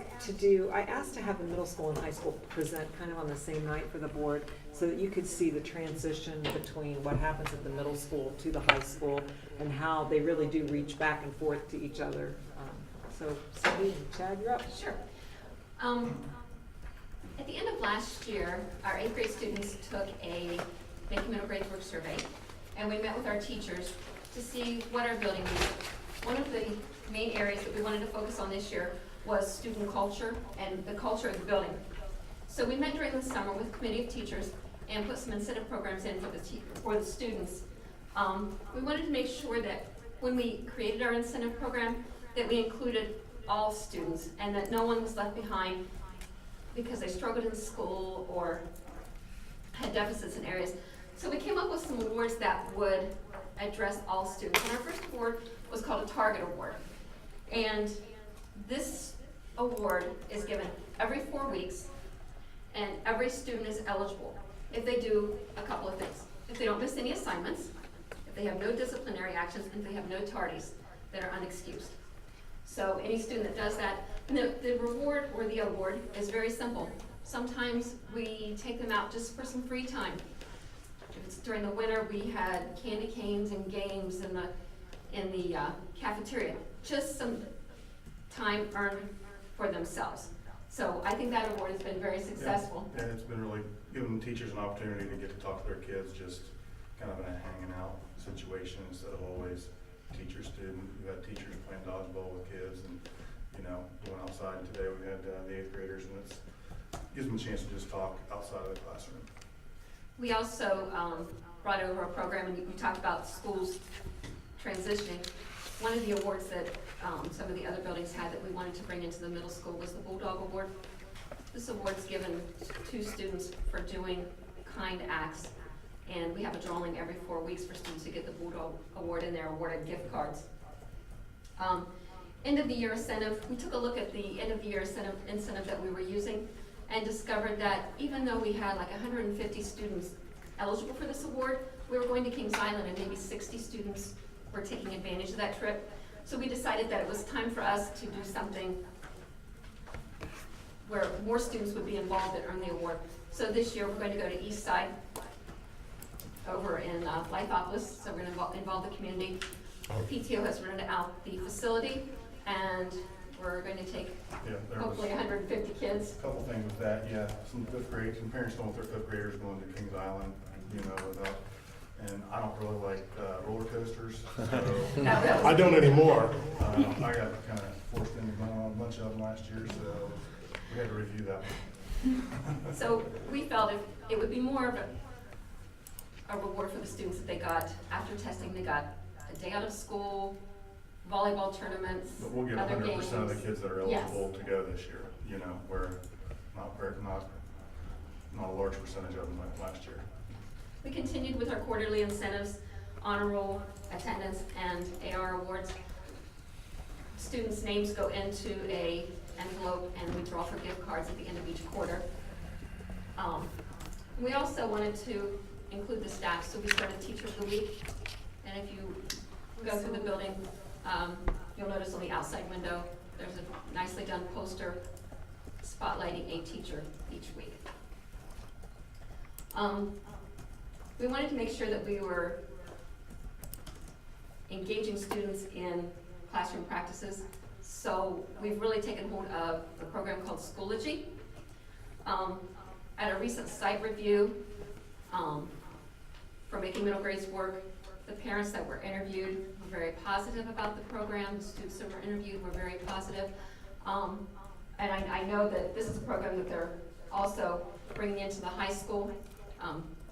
to have the middle school and high school present kind of on the same night for the board, so that you could see the transition between what happens at the middle school to the high school and how they really do reach back and forth to each other. So Cindy, Chad, you're up. Sure. At the end of last year, our 8th grade students took a Making Middle Grade Work survey, and we met with our teachers to see what our building needed. One of the main areas that we wanted to focus on this year was student culture and the culture of the building. So we met during the summer with a committee of teachers and put some incentive programs in for the students. We wanted to make sure that when we created our incentive program, that we included all students and that no one was left behind because they struggled in school or had deficits in areas. So we came up with some awards that would address all students. And our first award was called a Target Award. And this award is given every 4 weeks, and every student is eligible if they do a couple of things. If they don't miss any assignments, if they have no disciplinary actions, and if they have no tardies that are unexcused. So any student that does that, and the reward or the award is very simple. Sometimes we take them out just for some free time. If it's during the winter, we had candy canes and games in the cafeteria. Just some time earned for themselves. So I think that award has been very successful. Yeah, and it's been really giving teachers an opportunity to get to talk to their kids, just kind of in a hanging out situation instead of always teacher-student. We've had teachers playing dodgeball with kids and, you know, going outside. And today we had the 8th graders, and it gives them a chance to just talk outside of the classroom. We also brought over a program, and you talked about schools transitioning. One of the awards that some of the other buildings had that we wanted to bring into the middle school was the Bulldog Award. This award's given to students for doing kind acts, and we have a drawing every 4 weeks for students who get the Bulldog Award, and they're awarded gift cards. End of the year incentive, we took a look at the end of the year incentive that we were using and discovered that even though we had like 150 students eligible for this award, we were going to Kings Island and maybe 60 students were taking advantage of that trip. So we decided that it was time for us to do something where more students would be involved that earn the award. So this year we're going to go to East Side over in Lithopolis, so we're going to involve the community. The PTO has rented out the facility, and we're going to take hopefully 150 kids. A couple things with that, yeah. Some parents going with their fifth graders going to Kings Island, and I don't really like roller coasters, so. I don't anymore. I got kind of forced into going on a bunch of them last year, so we had to review that one. So we felt it would be more of a reward for the students that they got after testing. They got a day out of school, volleyball tournaments, But we'll get other 100% games. of the kids that are Yes. eligible to go this year, where not a large percentage of them like last year. We continued with our quarterly incentives, honor roll, attendance, and AR awards. Students' names go into a envelope, and we draw for gift cards at the end of each quarter. We also wanted to include the staff, so we started Teacher of the Week. And if you go through the building, you'll notice on the outside window, there's a nicely done poster spotlighting a teacher each week. We wanted to make sure that we were engaging students in classroom practices, so we've really taken hold of a program called Schoology. At a recent site review for Making Middle Grades Work, the parents that were interviewed were very positive about the program. The students that were interviewed were very positive. And I know that this is a program that they're also bringing into the high school,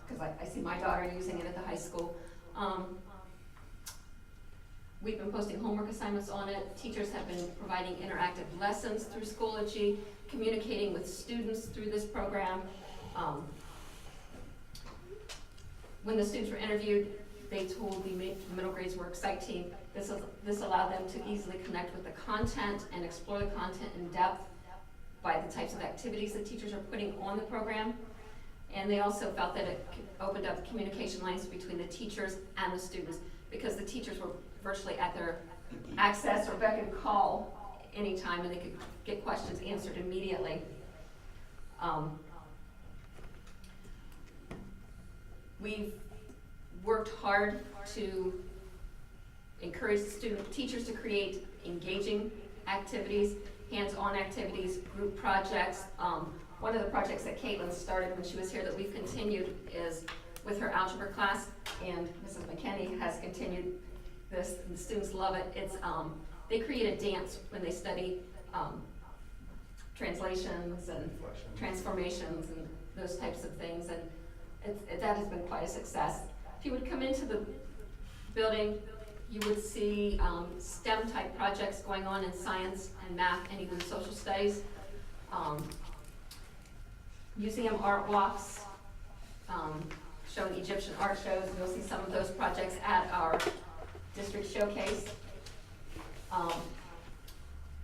because I see my daughter using it at the high school. We've been posting homework assignments on it. Teachers have been providing interactive lessons through Schoology, communicating with students through this program. When the students were interviewed, they told the Middle Grades Work site team this allowed them to easily connect with the content and explore the content in depth by the types of activities that teachers are putting on the program. And they also felt that it opened up communication lines between the teachers and the students, because the teachers were virtually at their access or beck and call anytime, and they could get questions answered immediately. We've worked hard to encourage teachers to create engaging activities, hands-on activities, group projects. One of the projects that Caitlin started when she was here that we've continued is with her algebra class, and Mrs. McKinney has continued this, and the students love it. It's they create a dance when they study translations and transformations and those types of things, and that has been quite a success. If you would come into the building, you would see STEM type projects going on in science and math and even social studies. Museum art walks, showing Egyptian art shows, and you'll see some of those projects at our district showcase.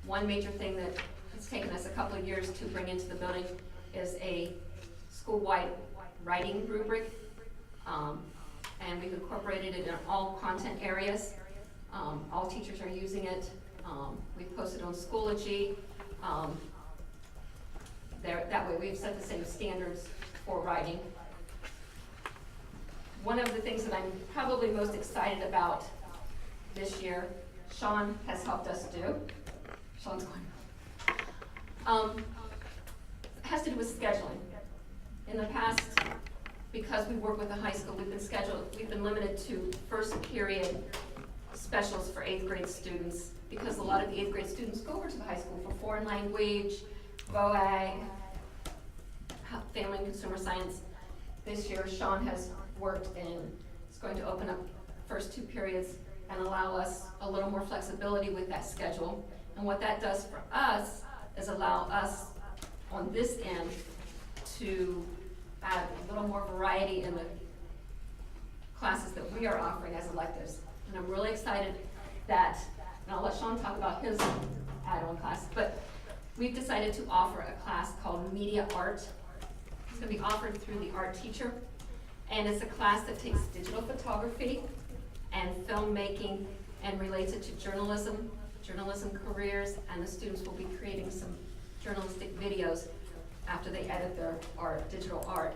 One major thing that it's taken us a couple of years to bring into the building is a school-wide writing rubric, and we've incorporated it in all content areas. All teachers are using it. We've posted on Schoology. That way we've set the same standards for writing. One of the things that I'm probably most excited about this year, Sean has helped us do. Sean's going. Has to do with scheduling. In the past, because we work with the high school, we've been limited to first period specials for 8th grade students, because a lot of the 8th grade students go over to the high school for foreign language, BOE, family and consumer science. This year, Sean has worked and is going to open up first 2 periods and allow us a little more flexibility with that schedule. And what that does for us is allow us on this end to add a little more variety in the classes that we are offering as electives. And I'm really excited that, and I'll let Sean talk about his add-on class, but we've decided to offer a class called Media Art. It's gonna be offered through the art teacher, and it's a class that takes digital photography and filmmaking and relates it to journalism careers, and the students will be creating some journalistic videos after they edit their art, digital art.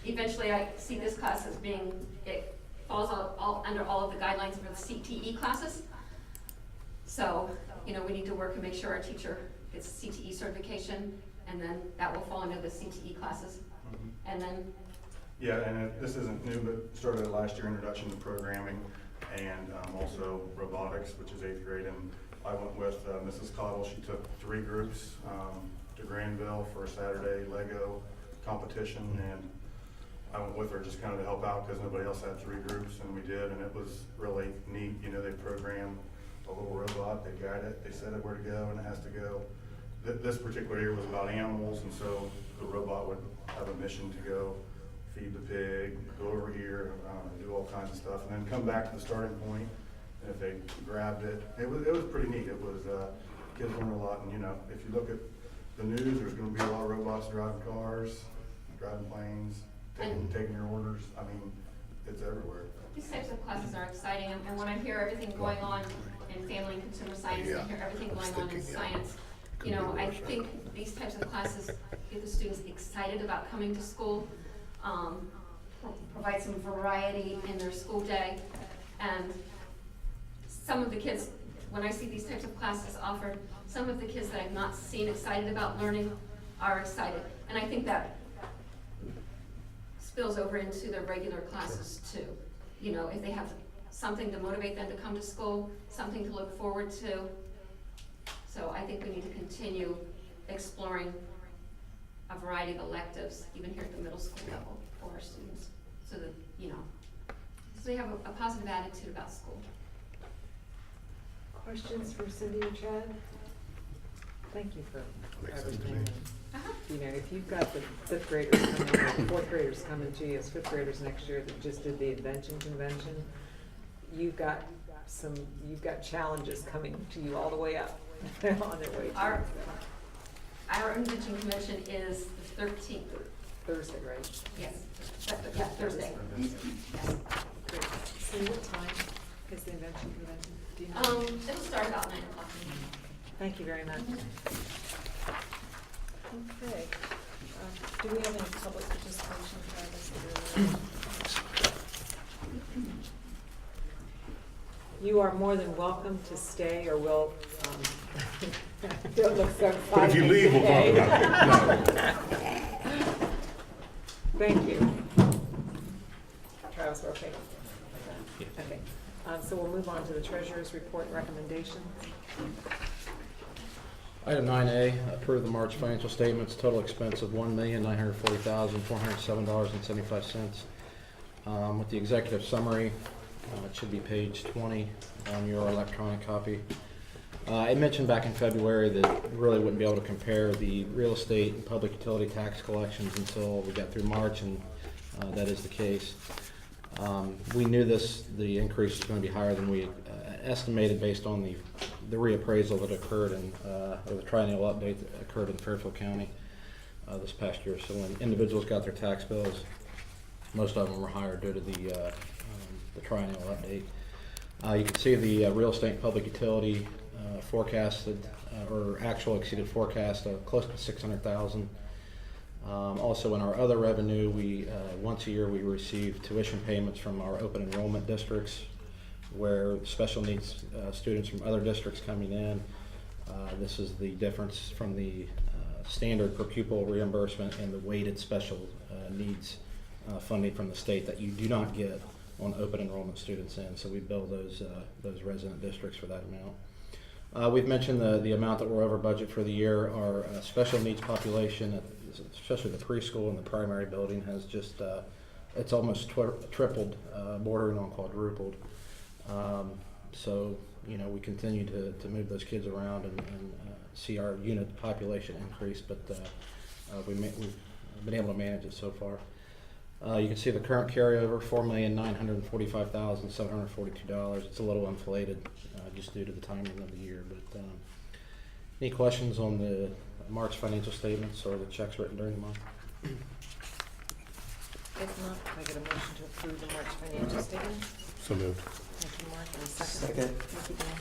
Eventually, I see this class as being, it falls under all of the guidelines for the CTE classes. So, you know, we need to work and make sure our teacher gets CTE certification, and then that will fall under the CTE classes. And then, yeah, and this isn't new, but started last year, introduction to programming, and also robotics, which is 8th grade. And I went with Mrs. Cottle. She took 3 groups to Granville for a Saturday Lego competition, and I went with her just kind of to help out because nobody else had 3 groups, and we did, and it was really neat. You know, they program a little robot, they guide it, they set it where to go, and it has to go. This particular year was about animals, and so the robot would have a mission to go feed the pig, go over here, do all kinds of stuff, and then come back to the starting point. And if they grabbed it, it was pretty neat. It was, kids learned a lot, and you know, if you look at the news, there's gonna be a lot of robots driving cars, driving planes, taking your orders. I mean, it's everywhere. these types of classes are exciting, and when I hear everything going on in family and consumer science, and I hear everything going on in science, you know, I think these types of classes get the students excited about coming to school, provide some variety in their school day, and some of the kids, when I see these types of classes offered, some of the kids that I've not seen excited about learning are excited, and I think that spills over into their regular classes too. You know, if they have something to motivate them to come to school, something to look forward to. So I think we need to continue exploring a variety of electives, even here at the middle school level for our students, so that, you know, so they have a positive attitude about school. Questions for Cindy or Chad? Thank you for everything. You know, if you've got the 5th graders coming, or 4th graders coming to you as 5th graders next year that just did the invention convention, you've got challenges coming to you all the way up on their way. Our invention convention is the 13th. Thursday, right? Yes, yeah, Thursday. Yes. Great. So what time is the invention convention? Do you know? It'll start about 9 o'clock. Thank you very much. Okay. Do we have any public participation, Travis? You are more than welcome to stay, or we'll, don't look so excited. But if you leave, we'll talk about it. Thank you. Travis, we're okay? Okay. So we'll move on to the treasurer's report and recommendations. Item 9A, approve the March financial statements, total expense of $1,940,407.75. With the executive summary, it should be page 20 on your electronic copy. I mentioned back in February that we really wouldn't be able to compare the real estate and public utility tax collections until we got through March, and that is the case. We knew the increase was going to be higher than we estimated based on the reappraisal that occurred or the triennial update that occurred in Fairfield County this past year. So when individuals got their tax bills, most of them were higher due to the triennial update. You can see the real estate and public utility forecasted or actual exceeded forecast of close to $600,000. Also in our other revenue, we once a year we receive tuition payments from our open enrollment districts, where special needs students from other districts coming in. This is the difference from the standard per pupil reimbursement and the weighted special needs funding from the state that you do not get on open enrollment students in. So we bill those resident districts for that amount. We've mentioned the amount that we're over budget for the year. Our special needs population, especially the preschool and the primary building, has just it's almost tripled, bordering on quadrupled. So, we continue to move those kids around and see our unit population increase, but we've been able to manage it so far. You can see the current carryover, $4,945,742. It's a little inflated just due to the timing of the year. But any questions on the March financial statements or the checks written during the month? If not, can I get a motion to approve the March financial statements? So moved. Thank you, Mark, and a second. Second. Thank you, Dan.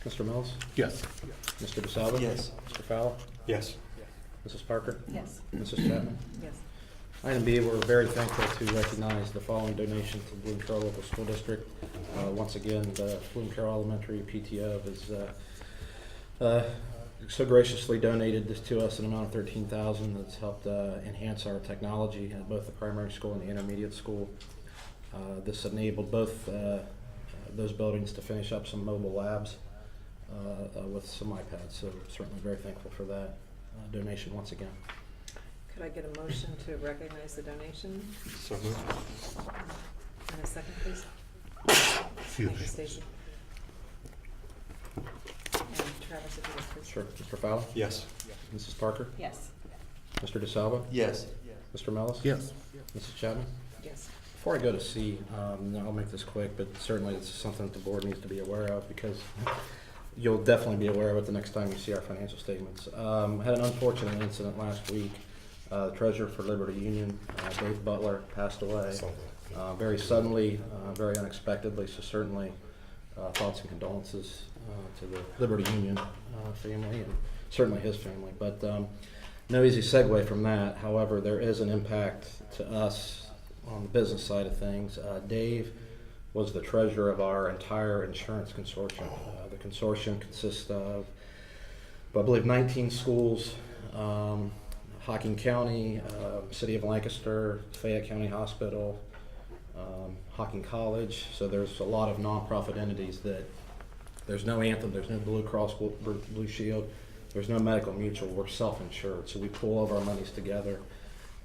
Mr. Mills? Yes. Mr. DeSalvo? Yes. Mr. Fowler? Yes. Mrs. Parker? Yes. Mrs. Chapman? Yes. Item B, we're very thankful to recognize the following donation to Bloom-Carroll Local School District. Once again, the Bloom-Carroll Elementary PTO has so graciously donated this to us in an amount of $13,000. That's helped enhance our technology at both the primary school and the intermediate school. This enabled both those buildings to finish up some mobile labs with some iPads. So certainly very thankful for that donation once again. Could I get a motion to recognize the donation? So moved. And a second, please? Excuse Thank you, me. Stacy. And Travis, if you would, please. Sure. Mr. Fowler? Yes. Mrs. Parker? Yes. Mr. DeSalvo? Yes. Mr. Mellis? Yes. Mrs. Chapman? Yes. Before I go to C, I'll make this quick, but certainly it's something that the board needs to be aware of because you'll definitely be aware of it the next time you see our financial statements. Had an unfortunate incident last week. The treasurer for Liberty Union, Dave Butler, passed away very suddenly, very unexpectedly, so certainly thoughts and condolences to the Liberty Union family and certainly his family. But no easy segue from that. However, there is an impact to us on the business side of things. Dave was the treasurer of our entire insurance consortium. The consortium consists of, I believe, 19 schools, Hocking County, City of Lancaster, Fayette County Hospital, Hocking College. So there's a lot of nonprofit entities that there's no Anthem, there's no Blue Cross Blue Shield, there's no Medical Mutual. We're self-insured. So we pull all of our monies together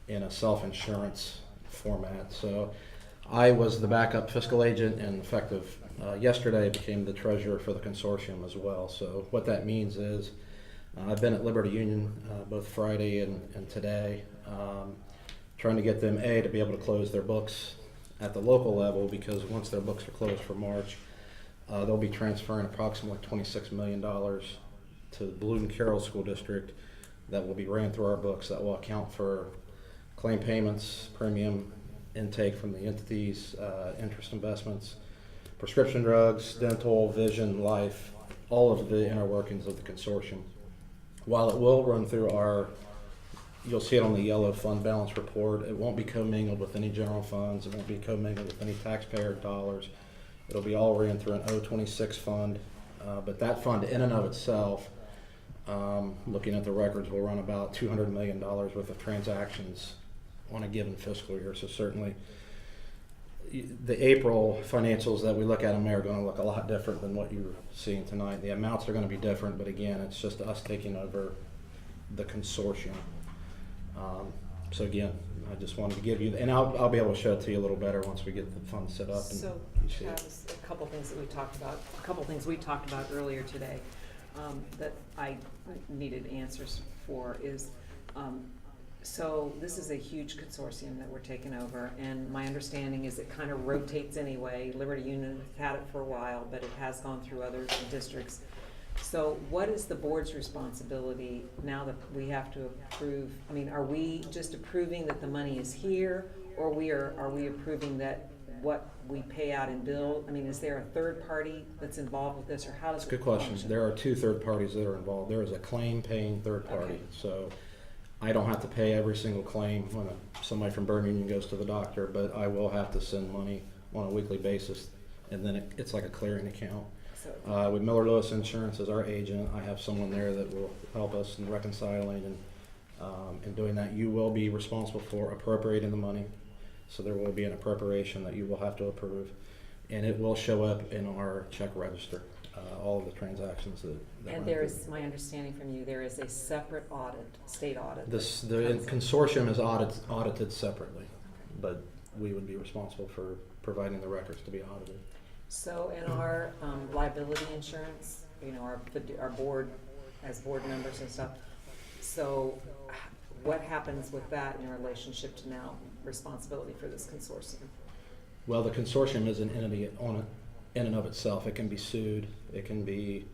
in a self-insurance format. So I was the backup fiscal agent and effective yesterday became the treasurer for the consortium as well. So what that means is I've been at Liberty Union both Friday and today trying to get them to be able to close their books at the local level, because once their books are closed for March, they'll be transferring approximately $26 million to the Bloom-Carroll School District that will be ran through our books that will account for claim payments, premium intake from the entities, interest investments, prescription drugs, dental, vision, life, all of the inner workings of the consortium. While it will run through you'll see it on the yellow fund balance report, it won't be commingled with any general funds, it won't be commingled with any taxpayer dollars. It'll be all ran through an 026 fund, but that fund in and of itself, looking at the records, will run about $200 million worth of transactions on a given fiscal year. So certainly the April financials that we look at in May are going to look a lot different than what you're seeing tonight. The amounts are going to be different, but again, it's just us taking over the consortium. So again, I just wanted to give you, and I'll be able to show it to you a little better once we get the fund set up. And So, you see it. Travis, a couple things we talked about earlier today that I needed answers for is, so this is a huge consortium that we're taking over, and my understanding is it kind of rotates anyway. Liberty Union has had it for a while, but it has gone through other districts. So what is the board's responsibility now that we have to approve? I mean, are we just approving that the money is here, or are we approving that what we pay out in bill? I mean, is there a third party that's involved with this, or how does it Good question. function? There are two third parties that are involved. There is a claim paying third party. Okay. So I don't have to pay every single claim when somebody from Burn Union goes to the doctor, but I will have to send money on a weekly basis, and then it's like a clearing account. With Miller Lewis Insurance as our agent, I have someone there that will help us in reconciling and doing that. You will be responsible for appropriating the money, so there will be an appropriation that you will have to approve, and it will show up in our check register, all of the transactions that And there is, my understanding from you, there is a separate audit, state audit. the consortium is audited separately, but we would be responsible for providing the records to be audited. So in our liability insurance, you know, our board, as board members and stuff, so what happens with that in relationship to now responsibility for this consortium? Well, the consortium is an entity in and of itself. It can be sued. It can be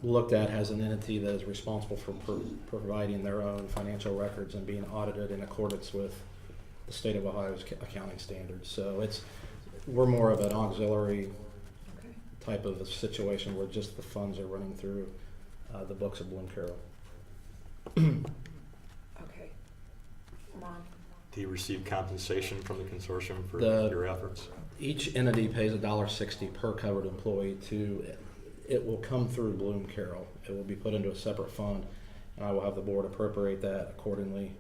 looked at as an entity that is responsible for providing their own financial records and being audited in accordance with the state of Ohio's accounting standards. So we're more of an auxiliary type of a situation where just the funds are running through the books of Bloom-Carroll. Okay. Ron? Do you receive compensation from the consortium for your efforts? Each entity pays $1.60 per covered employee it will come through Bloom-Carroll. It will be put into a separate fund, and I will have the board appropriate that accordingly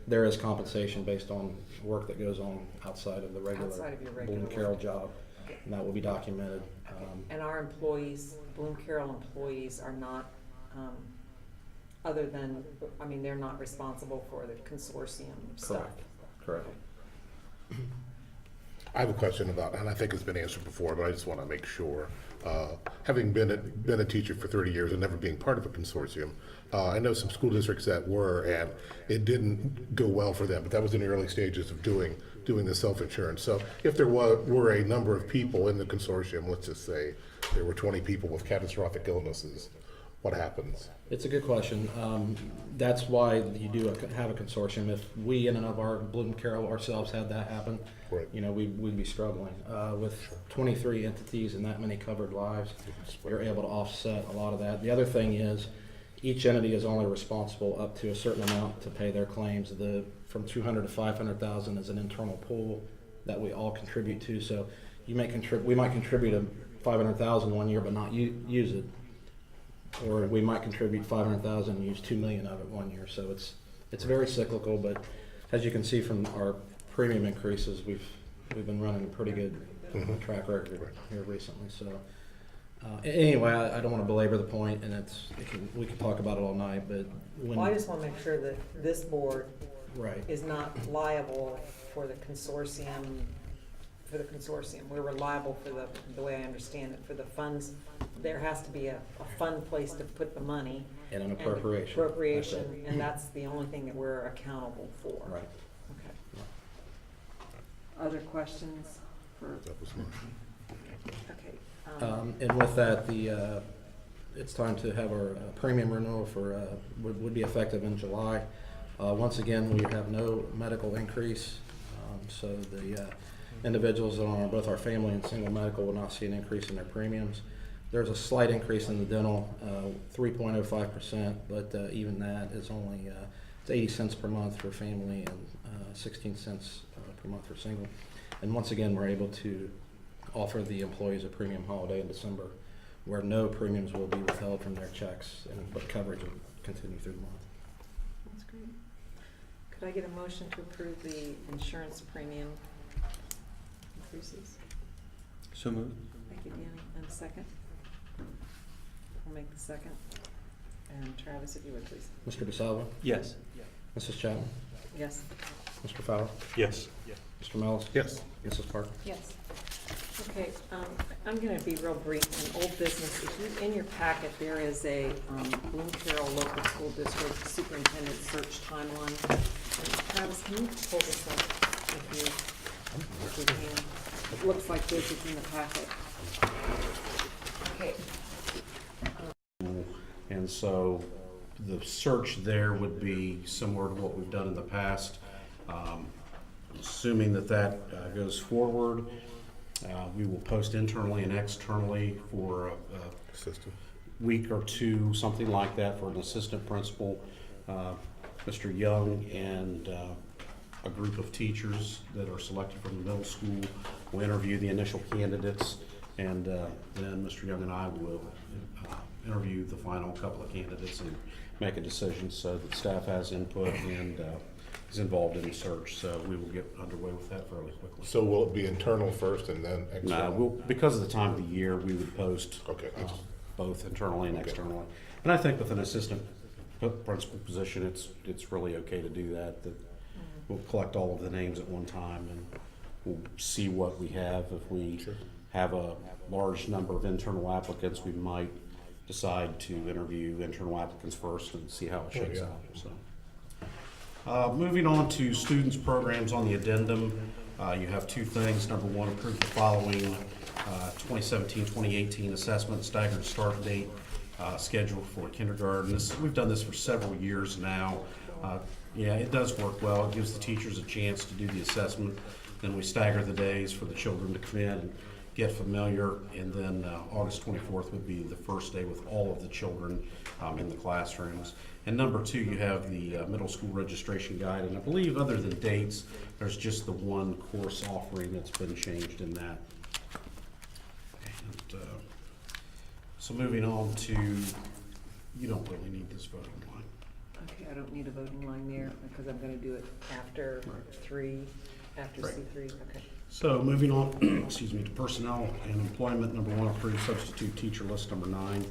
there is compensation based on work that goes on outside of the regular Bloom-Carroll job, and that will be documented. And our employees, Bloom-Carroll employees are not, they're not responsible for the consortium stuff. Correct. I have a question about, and I think it's been answered before, but I just want to make sure. Having been a teacher for 30 years and never being part of a consortium, I know some school districts that were, and it didn't go well for them, but that was in the early stages of doing the self-insurance. So if there were a number of people in the consortium, let's just say there were 20 people with catastrophic illnesses, what happens? It's a good question. That's why you do have a consortium. If we in and of our Bloom-Carroll ourselves had that happen, right, you know, we'd be struggling. With 23 entities and that many covered lives, you're able to offset a lot of that. The other thing is, each entity is only responsible up to a certain amount to pay their claims. From 200 to 500,000 is an internal pool that we all contribute to. So we might contribute a 500,000 one year but not use it. Or we might contribute 500,000 and use 2 million of it one year. So it's very cyclical, but as you can see from our premium increases, we've been running a pretty good track record here recently. So anyway, I don't want to belabor the point, and we can talk about it all night. But I just want to make sure that this board right is not liable for the consortium. We're reliable for the way I understand it, for the funds. There has to be a fund place to put the money. And an appropriation. Appropriation, and that's the only thing that we're accountable for. Right. Okay. Other questions for? That was mine. Okay. And with that, it's time to have our premium renewal would be effective in July. Once again, we have no medical increase, so the individuals on both our family and single medical will not see an increase in their premiums. There's a slight increase in the dental, 3.05%, but even that is only it's 80 cents per month for family and 16 cents per month for single. And once again, we're able to offer the employees a premium holiday in December, where no premiums will be withheld from their checks, but coverage will continue through the month. That's great. Could I get a motion to approve the insurance premium increases? So moved. Thank you, Danny. And a second? I'll make the second. And Travis, if you would, please. Mr. DeSalvo? Yes. Mrs. Chapman? Yes. Mr. Fowler? Yes. Mr. Mellis? Yes. Mrs. Parker? Yes. Okay, I'm going to be real brief. In old business, in your packet, there is a Bloom-Carroll Local School District Superintendent Search Timeline. And Travis, can you pull this up if you can? It looks like this is in the packet. Okay. And so the search there would be similar to what we've done in the past. Assuming that goes forward, we will post internally and externally for a week or two, something like that, for an assistant principal, Mr. Young, and a group of teachers that are selected from the middle school will interview the initial candidates, and then Mr. Young and I will interview the final couple of candidates and make a decision so that staff has input and is involved in the search. So we will get underway with that fairly quickly. So will it be internal first and then external? Because of the time of the year, we would post both internally and externally. And I think with an assistant principal position, it's really okay to do that. we'll collect all of the names at one time and we'll see what we have. If we have a large number of internal applicants, we might decide to interview internal applicants first and see how it shakes out. So, moving on to students programs on the addendum, you have two things. Number one, approve the following 2017-2018 assessment staggered start date schedule for kindergarten. We've done this for several years now. Yeah, it does work well. It gives the teachers a chance to do the assessment. Then we stagger the days for the children to come in and get familiar, and then August 24th would be the first day with all of the children in the classrooms. And number two, you have the middle school registration guide, and I believe other than dates, there's just the one course offering that's been changed in that. And, so moving on to, you don't really need this voting line. Okay, I don't need a voting line there because I'm going to do it after Right. after Right. C3. Okay. So moving on, excuse me, to personnel and employment. Number one, approve substitute teacher list number 9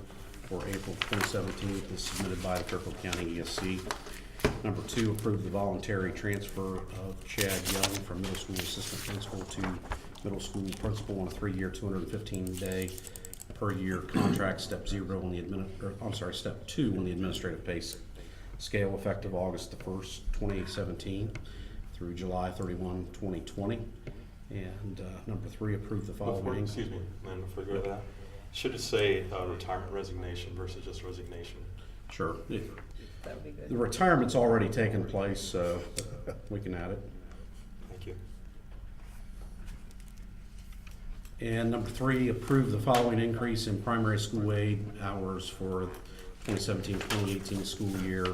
for April 2017 is submitted by the Fairfield County ESC. Number two, approve the voluntary transfer of Chad Young from middle school assistant principal to middle school principal on a 3-year, 215-day per year contract, step 0 on the step 2 on the administrative pay scale, effective August the 1st, 2017 through July 31, 2020. And number three, approve the following. Excuse me, and before we go to that, should it say retirement resignation versus just resignation? Sure. That would be good. The retirement's already taken place, so we can add it. Thank you. And number three, approve the following increase in primary school aid hours for 2017-2018 school year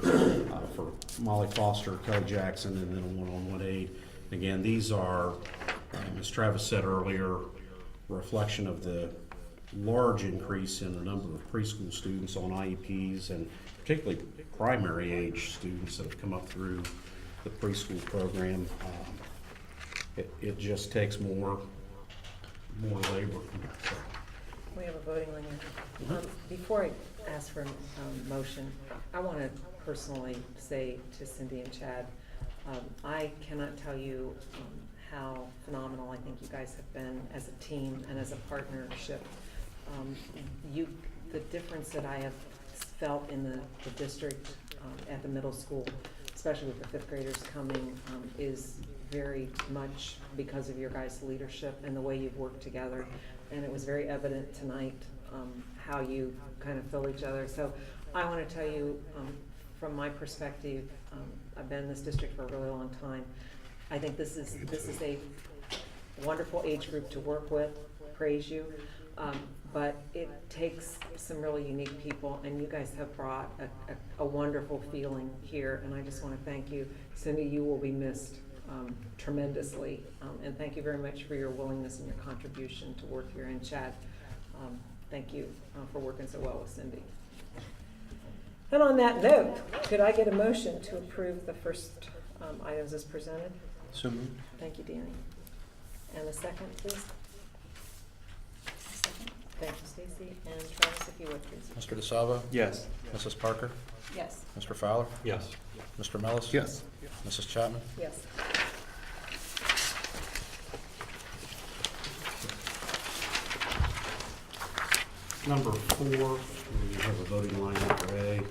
for Molly Foster, Kelly Jackson, and then a one-on-one aid. Again, these are, as Travis said earlier, a reflection of the large increase in the number of preschool students on IEPs, and particularly primary age students that have come up through the preschool program. It just takes more labor. We have a voting line here. Before I ask for a motion, I want to personally say to Cindy and Chad, I cannot tell you how phenomenal I think you guys have been as a team and as a partnership. The difference that I have felt in the district at the middle school, especially with the fifth graders coming, is very much because of your guys' leadership and the way you've worked together. And it was very evident tonight how you kind of fill each other. So I want to tell you, from my perspective, I've been in this district for a really long time. I think this is a wonderful age group to work with. Praise you. But it takes some really unique people, and you guys have brought a wonderful feeling here, and I just want to thank you. Cindy, you will be missed tremendously, and thank you very much for your willingness and your contribution to work here. And Chad, thank you for working so well with Cindy. And on that note, could I get a motion to approve the first items as presented? So moved. Thank you, Danny. And a second, please. Thank you, Stacy. And Travis, if you would, please. Mr. DeSalvo? Yes. Mrs. Parker? Yes. Mr. Fowler? Yes. Mr. Mellis? Yes. Mrs. Chapman? Yes. Number 4, we have a voting line for A.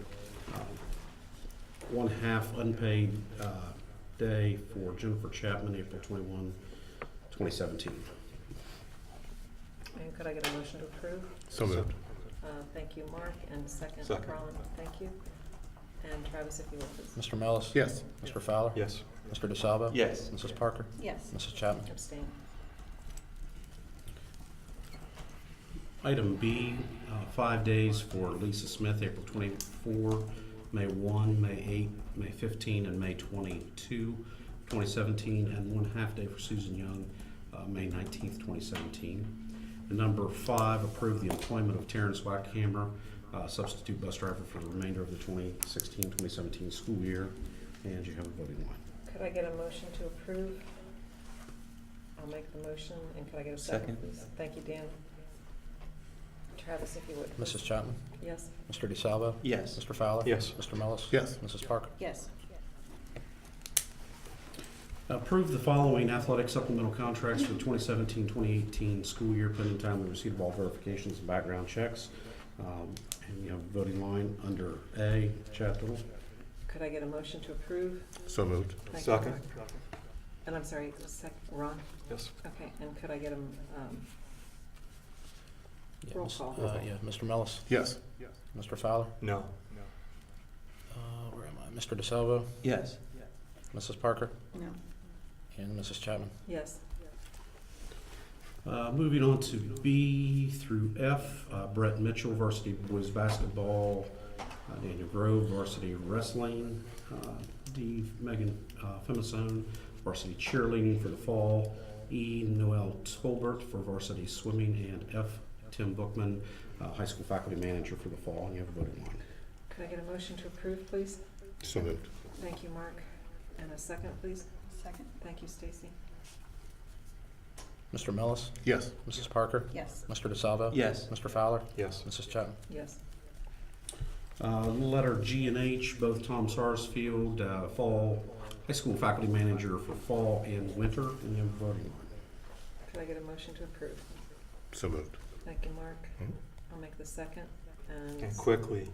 1/2 unpaid day for Jennifer Chapman, April 21, 2017. And could I get a motion to approve? So moved. Thank you, Mark, and second, Second. Carlin. Thank you. And Travis, if you would, please. Mr. Mellis? Yes. Mr. Fowler? Yes. Mr. DeSalvo? Yes. Mrs. Parker? Yes. Mrs. Chapman? Abstain. Item B, 5 days for Lisa Smith, April 24, May 1, May 8, May 15, and May 22, 2017, and 1/2 day for Susan Young, May 19th, 2017. And number 5, approve the employment of Terrence Wackhammer, substitute bus driver for the remainder of the 2016-2017 school year. And you have a voting line. Could I get a motion to approve? I'll make the motion, and could I get a second, please? Thank you, Dan. Travis, if you would. Mrs. Chapman? Yes. Mr. DeSalvo? Yes. Mr. Fowler? Yes. Mr. Mellis? Yes. Mrs. Parker? Yes. Approve the following athletic supplemental contracts for the 2017-2018 school year pending timely receipt of all verifications and background checks. And you have a voting line under A, Chad Little. Could I get a motion to approve? So moved. Thank you, Second. Mark. And I'm sorry, Ron? Yes. Okay, and could I get a Yeah, roll Ms. call? Yeah, Mr. Mellis, Yes. Mr. Fowler, No. where am I? Mr. DeSalvo, Yes. Mrs. Parker, No. and Mrs. Chapman. Yes. Moving on to B through F, Brett Mitchell, varsity boys basketball, Daniel Grove, varsity wrestling, D, Megan Femisone, varsity cheerleading for the fall, E, Noel Tolbert for varsity swimming, and F, Tim Bookman, high school faculty manager for the fall, and you have a voting line. Could I get a motion to approve, please? So moved. Thank you, Mark. And a second, please? Second? Thank you, Stacy. Mr. Mellis, Yes. Mrs. Parker, Yes. Mr. DeSalvo, Yes. Mr. Fowler, Yes. Mrs. Chapman. Yes. Letter G and H, both Tom Sarsfield, fall high school faculty manager for fall and winter, and you have a voting line. Could I get a motion to approve? So moved. Thank you, Mark. Mhm. I'll make the second. And quickly,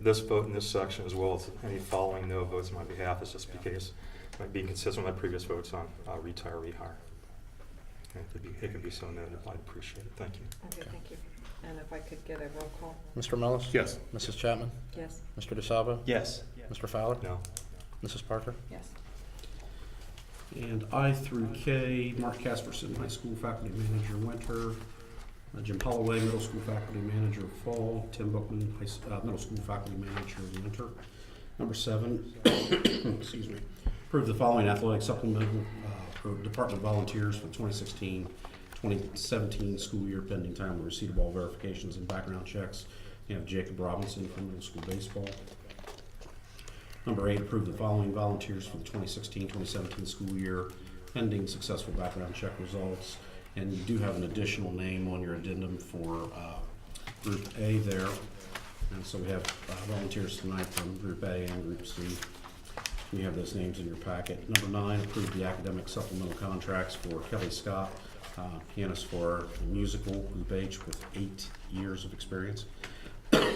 this vote in this section, as well as any following no votes on my behalf, is just because I'm being consistent with my previous votes on retiree hire. And it could be so noted. I'd appreciate it. Thank you. Okay, thank you. And if I could get a roll call? Mr. Mellis, Yes. Mrs. Chapman, Yes. Mr. DeSalvo, Yes. Mr. Fowler, No. Mrs. Parker. Yes. And I through K, Mark Casperson, high school faculty manager winter, Jim Holloway, middle school faculty manager fall, Tim Bookman, middle school faculty manager winter. Number 7, excuse me, approve the following athletic supplemental for department volunteers for 2016-2017 school year pending time of receipt of all verifications and background checks. You have Jacob Robinson from middle school baseball. Number 8, approve the following volunteers for the 2016-2017 school year pending successful background check results. And you do have an additional name on your addendum for Group A there. And so we have volunteers tonight from Group A and Group C. You have those names in your packet. Number 9, approve the academic supplemental contracts for Kelly Scott, pianist for the musical, Group H, with 8 years of experience. Pardon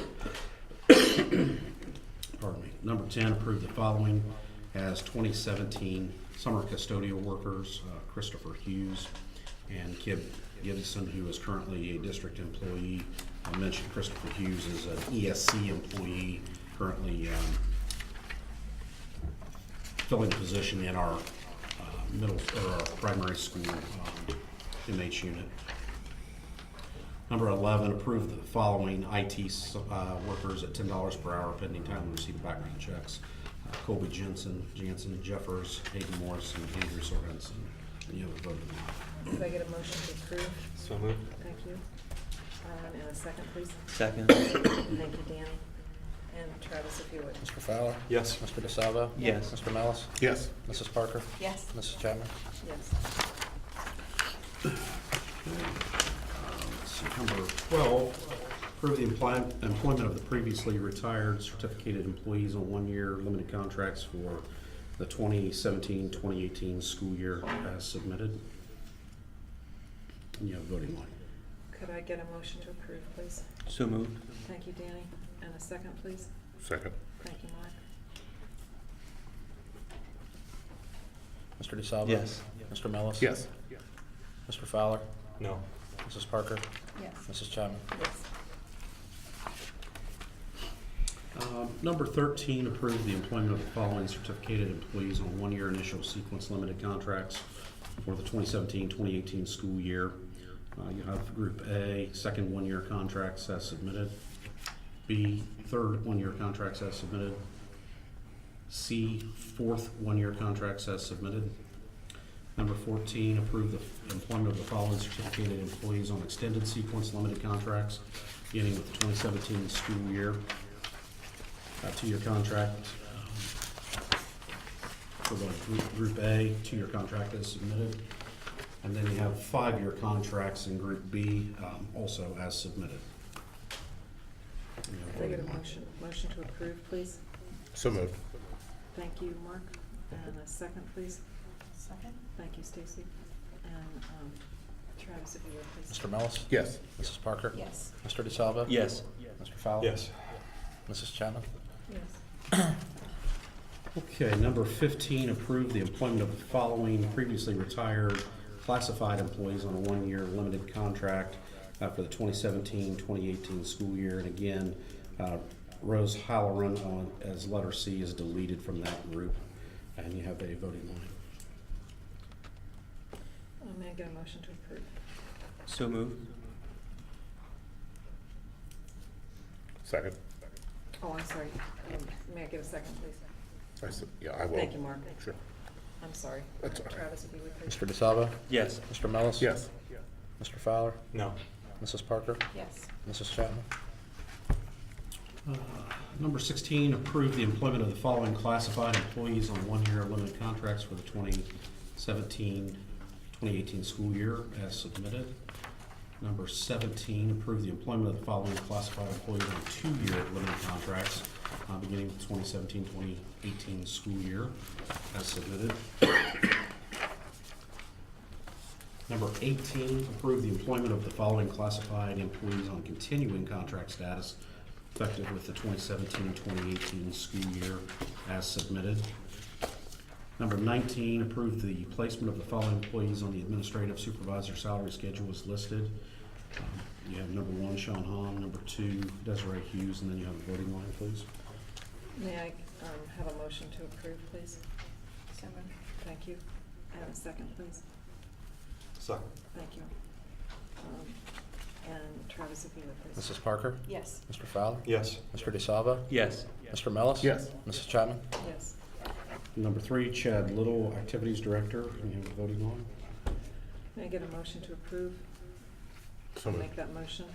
me. Number 10, approve the following as 2017 summer custodial workers, Christopher Hughes and Kib Gibson, who is currently a district employee. I mentioned Christopher Hughes is an ESC employee, currently filling a position in our our primary school MH unit. Number 11, approve the following IT workers at $10 per hour pending time to receive background checks. Colby Jansen, Jeffers, Hayden Morris, and Andrew Sorensen. And you have a vote. Could I get a motion to approve? So moved. Thank you. And a second, please? Second. Thank you, Danny. And Travis, if you would. Mr. Fowler, Yes. Mr. DeSalvo, Yes. Mr. Mellis, Yes. Mrs. Parker, Yes. Mrs. Chapman. Yes. Let's see, number 12, approve the employment of the previously retired certificated employees on 1-year limited contracts for the 2017-2018 school year as submitted. And you have a voting line. Could I get a motion to approve, please? So moved. Thank you, Danny. And a second, please? Second. Thank you, Mark. Mr. DeSalvo? Yes. Mr. Mellis? Yes. Mr. Fowler? No. Mrs. Parker? Yes. Mrs. Chapman? Yes. Number 13, approve the employment of the following certificated employees on 1-year initial sequence limited contracts for the 2017-2018 school year. You have Group A, second 1-year contracts as submitted. B, third 1-year contracts as submitted. C, fourth 1-year contracts as submitted. Number 14, approve the employment of the following certificated employees on extended sequence limited contracts beginning with the 2017 school year. 2-year contract for the Group A, 2-year contract as submitted. And then you have 5-year contracts in Group B, also as submitted. Could I get a motion to approve, please? So moved. Thank you, Mark. And a second, please. Second? Thank you, Stacy. And Travis, if you would, please. Mr. Mellis? Yes. Mrs. Parker? Yes. Mr. DeSalvo? Yes. Mr. Fowler? Yes. Mrs. Chapman? Yes. Okay, number 15, approve the employment of the following previously retired classified employees on a one-year limited contract for the 2017-2018 school year. And again, Rose Halloran as letter C is deleted from that group, and you have a voting line. May I get a motion to approve? So moved. Second. Oh, I'm sorry. May I get a second, please? Yeah, I will. Thank you, Mark. Sure. I'm sorry. That's all right. Travis, if you would, please. Mr. DeSalvo? Yes. Mr. Mellis? Yes. Mr. Fowler? No. Mrs. Parker? Yes. Mrs. Chapman? Number 16, approve the employment of the following classified employees on one-year limited contracts for the 2017-2018 school year as submitted. Number 17, approve the employment of the following classified employees on two-year limited contracts beginning with the 2017-2018 school year as submitted. Number 18, approve the employment of the following classified employees on continuing contract status effective with the 2017-2018 school year as submitted. Number 19, approve the placement of the following employees on the administrative supervisor salary schedule as listed. You have number 1, Sean Hahn, number 2, Desiree Hughes, and then you have a voting line, please. May I have a motion to approve, please? So moved. Thank you. And a second, please. Second. Thank you. And Travis, if you would, please. Mrs. Parker? Yes. Mr. Fowler? Yes. Mr. DeSalvo? Yes. Mr. Mellis? Yes. Mrs. Chapman? Yes. Number 3, Chad Little, Activities Director, and you have a voting line. May I get a motion to approve? So moved. Make that motion.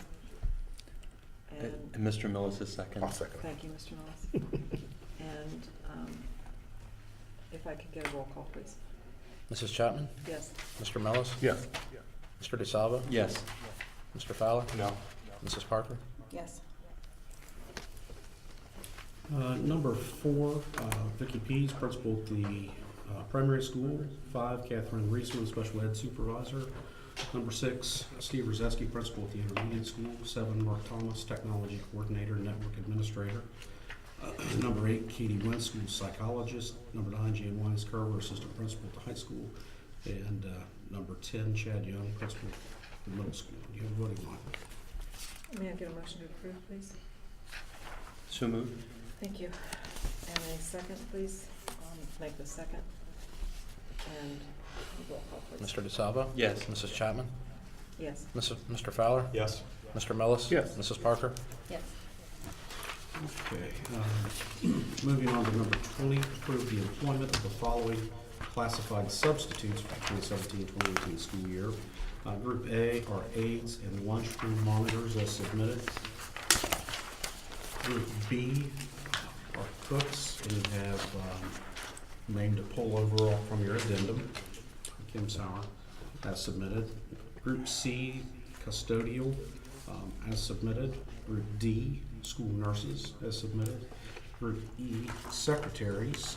And And Mr. Millis is second. I'll second. thank you, Mr. Mills. And if I could get a roll call, please. Mrs. Chapman? Yes. Mr. Mellis? Yes. Mr. DeSalvo? Yes. Mr. Fowler? No. Mrs. Parker? Yes. Number 4, Vicki Pease, Principal at the primary school. 5, Catherine Reisman, Special Ed Supervisor. Number 6, Steve Rozeski, Principal at the intermediate school. 7, Mark Thomas, Technology Coordinator, Network Administrator. Number 8, Katie Wentz, School Psychologist. Number 9, Jan Wines Carver, Assistant Principal at the high school. And number 10, Chad Young, Principal at the middle school. Do you have a voting line? May I get a motion to approve, please? So moved. Thank you. And a second, please. Make the second. And roll call, please. Mr. DeSalvo? Yes. Mrs. Chapman? Yes. Mr. Fowler? Yes. Mr. Mellis? Yes. Mrs. Parker? Yes. Okay, moving on to number 20, approve the employment of the following classified substitutes for the 2017-2018 school year. Group A are aides and lunchroom monitors as submitted. Group B are cooks, and you have named a pullover from your addendum, Kim Sauer, as submitted. Group C, custodial, as submitted. Group D, school nurses, as submitted. Group E, secretaries,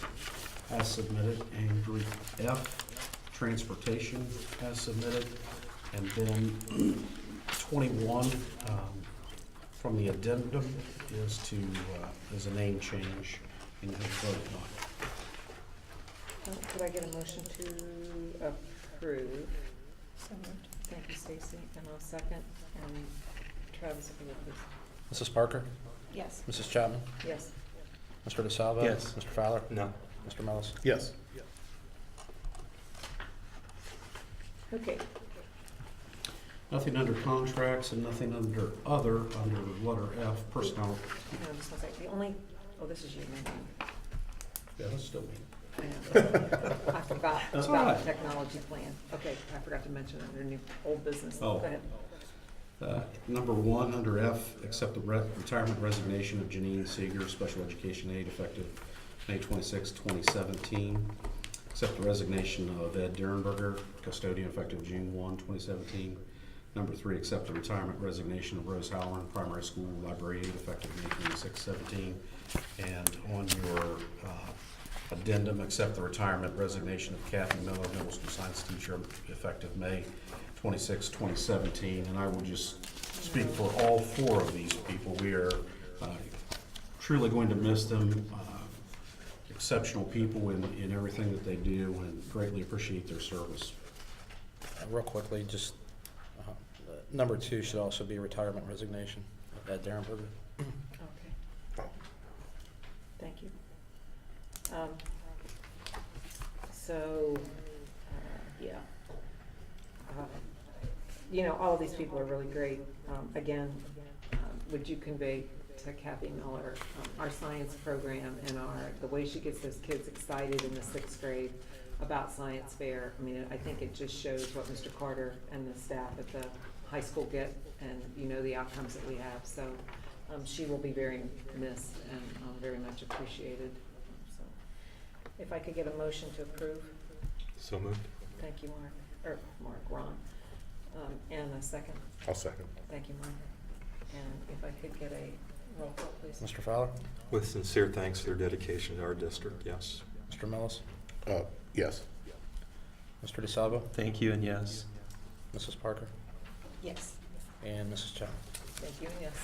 as submitted. And Group F, transportation, as submitted. And then 21 from the addendum is a name change in the vote line. Could I get a motion to approve? So moved. Thank you, Stacy. And I'll second. And Travis, if you would, please. Mrs. Parker? Yes. Mrs. Chapman? Yes. Mr. DeSalvo? Yes. Mr. Fowler? No. Mr. Mellis? Yes. Okay. Nothing under contracts and nothing under other, under letter F, personnel. No, I'm just gonna say, the only, this is you, man. Yeah, that's still me. I forgot That's all about right. the technology plan. Okay, I forgot to mention under new, old business. Oh. Go ahead. Number 1, under F, accept the retirement resignation of Janine Seeger, Special Education Aide, effective May 26, 2017. Accept the resignation of Ed Derenberger, custodian, effective June 1, 2017. Number 3, accept the retirement resignation of Rose Halloran, primary school library aide, effective May 26, 17. And on your addendum, accept the retirement resignation of Kathy Miller, middle school science teacher, effective May 26, 2017. And I will just speak for all 4 of these people. We are truly going to miss them. Exceptional people in everything that they do, and greatly appreciate their service. Real quickly, just number 2 should also be a retirement resignation of Ed Darrenberger. Okay. Thank you. Yeah. You know, all of these people are really great. Again, would you convey to Kathy Miller, our science program and the way she gets those kids excited in the 6th grade about science fair. I mean, I think it just shows what Mr. Carter and the staff at the high school get, and you know the outcomes that we have. So she will be very missed and very much appreciated. So if I could get a motion to approve. So moved. Thank you, Ron. And a second. I'll second. Thank you, Mark. And if I could get a roll call, please. Mr. Fowler? With sincere thanks for their dedication to our district, yes. Mr. Millis? Yes. Mr. DeSalvo? Thank you and yes. Mrs. Parker? Yes. And Mrs. Chapman? Thank you, and yes.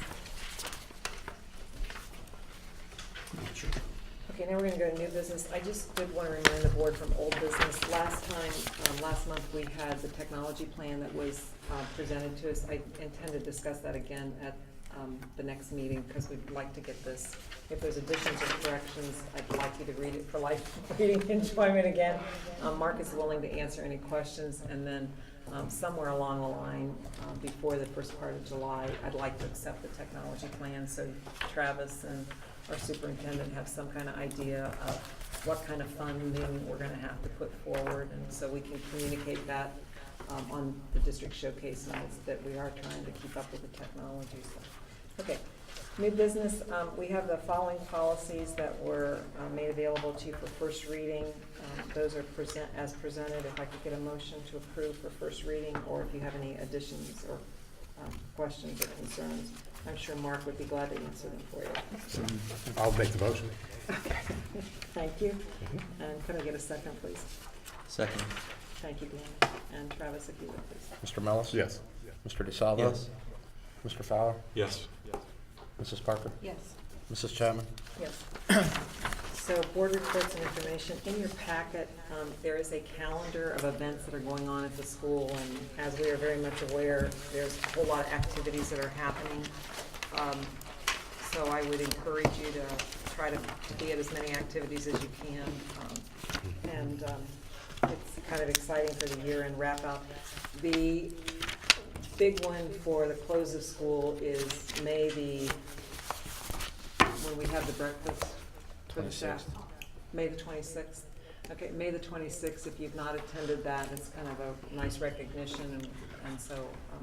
Okay, now we're gonna go to new business. I just did want to remind the board from old business. Last month, we had the technology plan that was presented to us. I intend to discuss that again at the next meeting, because we'd like to get this. If there's additions or corrections, I'd like you to read it for life reading enjoyment again. Mark is willing to answer any questions, and then somewhere along the line, before the first part of July, I'd like to accept the technology plan, so Travis and our superintendent have some kind of idea of what kind of funding we're gonna have to put forward, and so we can communicate that on the district showcase nights, that we are trying to keep up with the technology. So, okay, new business, we have the following policies that were made available to you for first reading. Those are as presented. If I could get a motion to approve for first reading, or if you have any additions or questions or concerns, I'm sure Mark would be glad to answer them for you. I'll make the motion. Okay. Thank you. And could I get a second, please? Second. Thank you, Dan. And Travis, if you would, please. Mr. Millis? Yes. Mr. DeSalvo? Yes. Mr. Fowler? Yes. Mrs. Parker? Yes. Mrs. Chapman? Yes. So board reports and information. In your packet, there is a calendar of events that are going on at the school, and as we are very much aware, there's a whole lot of activities that are happening. So I would encourage you to try to be at as many activities as you can. It's kind of exciting for the year-end wrap-up. The big one for the close of school is when we have the breakfast for the staff. May the 26th. Okay, May the 26th. If you've not attended that, it's kind of a nice recognition, and so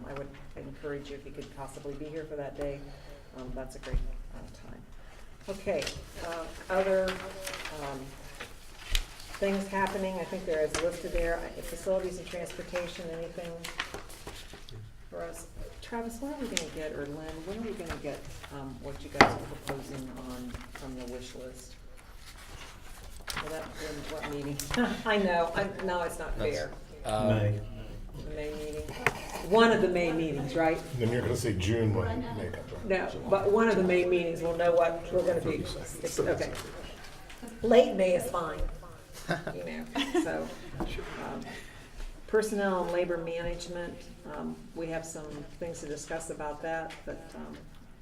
I would encourage you, if you could possibly be here for that day. That's a great time. Okay, other things happening, I think there is listed there. Facilities and transportation, anything for us? Travis, when are we gonna get, or Lynn, when are we gonna get what you guys are proposing from the wish list? What meeting? I know, no, it's not fair. May. The May meeting? One of the May meetings, right? Then you're gonna say June when May comes around. No, but one of the May meetings, we'll know what we're gonna be. Okay. Late May is fine, you know, so. Personnel and labor management, we have some things to discuss about that, but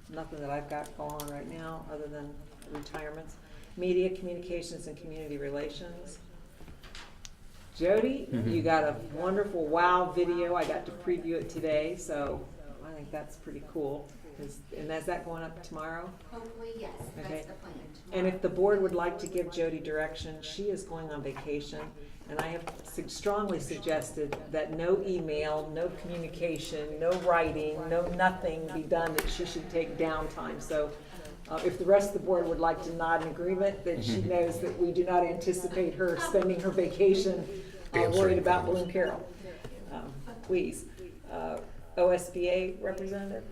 nothing that I've got going on right now, other than retirements. Media, communications, and community relations. Jody, you got a wonderful wow video. I got to preview it today, so I think that's pretty cool. And is that going up tomorrow? Hopefully, yes, Okay. that's the plan. And if the board would like to give Jody direction, she is going on vacation, and I have strongly suggested that no email, no communication, no writing, no nothing be done, that she should take downtime. So if the rest of the board would like to nod in agreement, then she knows that we do not anticipate her spending her vacation worried about Bloom-Carroll. Please. OSBA representative?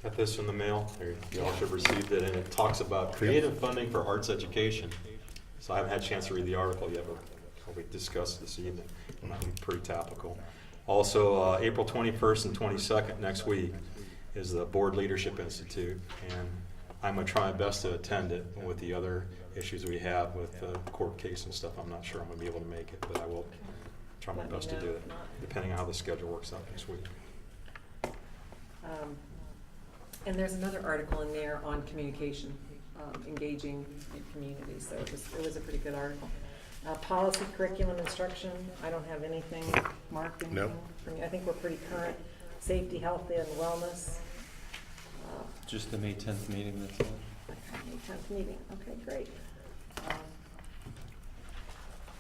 Got this in the mail. You all should have received it, and it talks about creative funding for arts education. So I haven't had a chance to read the article yet, but we discussed this evening. It might be pretty topical. Also, April 21st and 22nd next week is the Board Leadership Institute, and I'm going to try my best to attend it. With the other issues we have with the court case and stuff, I'm not sure I'm going to be able to make it, but I will try my best to do it, depending on how the schedule works out next week. And there's another article in there on communication, engaging in community, so it was a pretty good article. Policy, curriculum, instruction, I don't have anything marked, anything No. from you. I think we're pretty current. Safety, health, and wellness. Just the May 10th meeting, that's all. May 10th meeting, okay, great.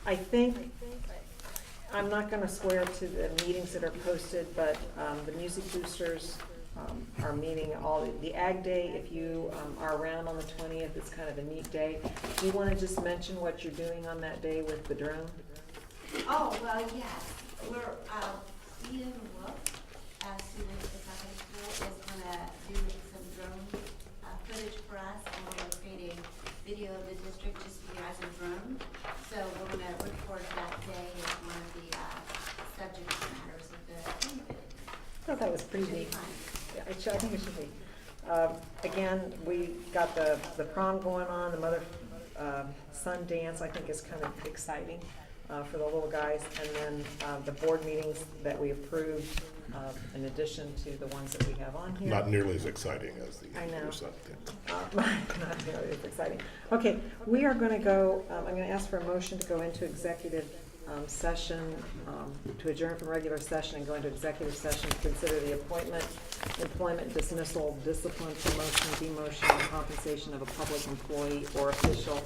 I think, I'm not gonna swear to the meetings that are posted, but the Music Boosters are meeting the Ag Day, if you are around on the 20th, it's kind of a neat day. Do you wanna just mention what you're doing on that day with the drone? Oh, well, yes, we're, Eden Wolf, a student at the high school, is gonna do some drone footage for us, and we're gonna create a video of the district just for you guys in drone. So we're gonna record that day as one of the subject matters of the video. I thought that was pretty Should be neat. fun. Yeah, I think it should be. Again, we got the prom going on, the mother-son dance, I think is kind of exciting for the little guys. And then the board meetings that we approved, in addition to the ones that we have on here. Not nearly as exciting as the I know. other side. Not nearly as exciting. Okay, we are going to go, I'm going to ask for a motion to go into executive session, to adjourn from regular session and go into executive session to consider the appointment, employment, dismissal, discipline, promotion, demotion, and compensation of a public employee or official,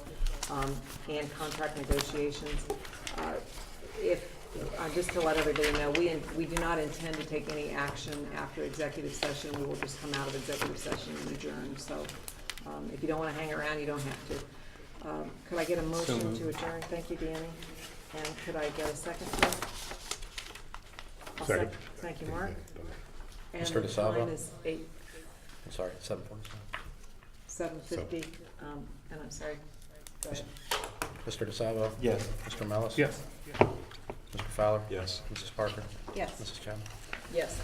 and contract negotiations. Just to let everybody know, we do not intend to take any action after executive session. We will just come out of executive session and adjourn. So if you don't want to hang around, you don't have to. Could I get a motion to adjourn? Thank you, Danny. And could I get a second, please? I'll Second. Thank you, Mark. And Mr. the DeSalvo? time is I'm sorry, 7:47. 7:50. And I'm sorry, go ahead. Mr. DeSalvo? Yes. Mr. Mellis? Yes. Mr. Fowler? Yes. Mrs. Parker? Yes. Mrs. Chapman? Yes.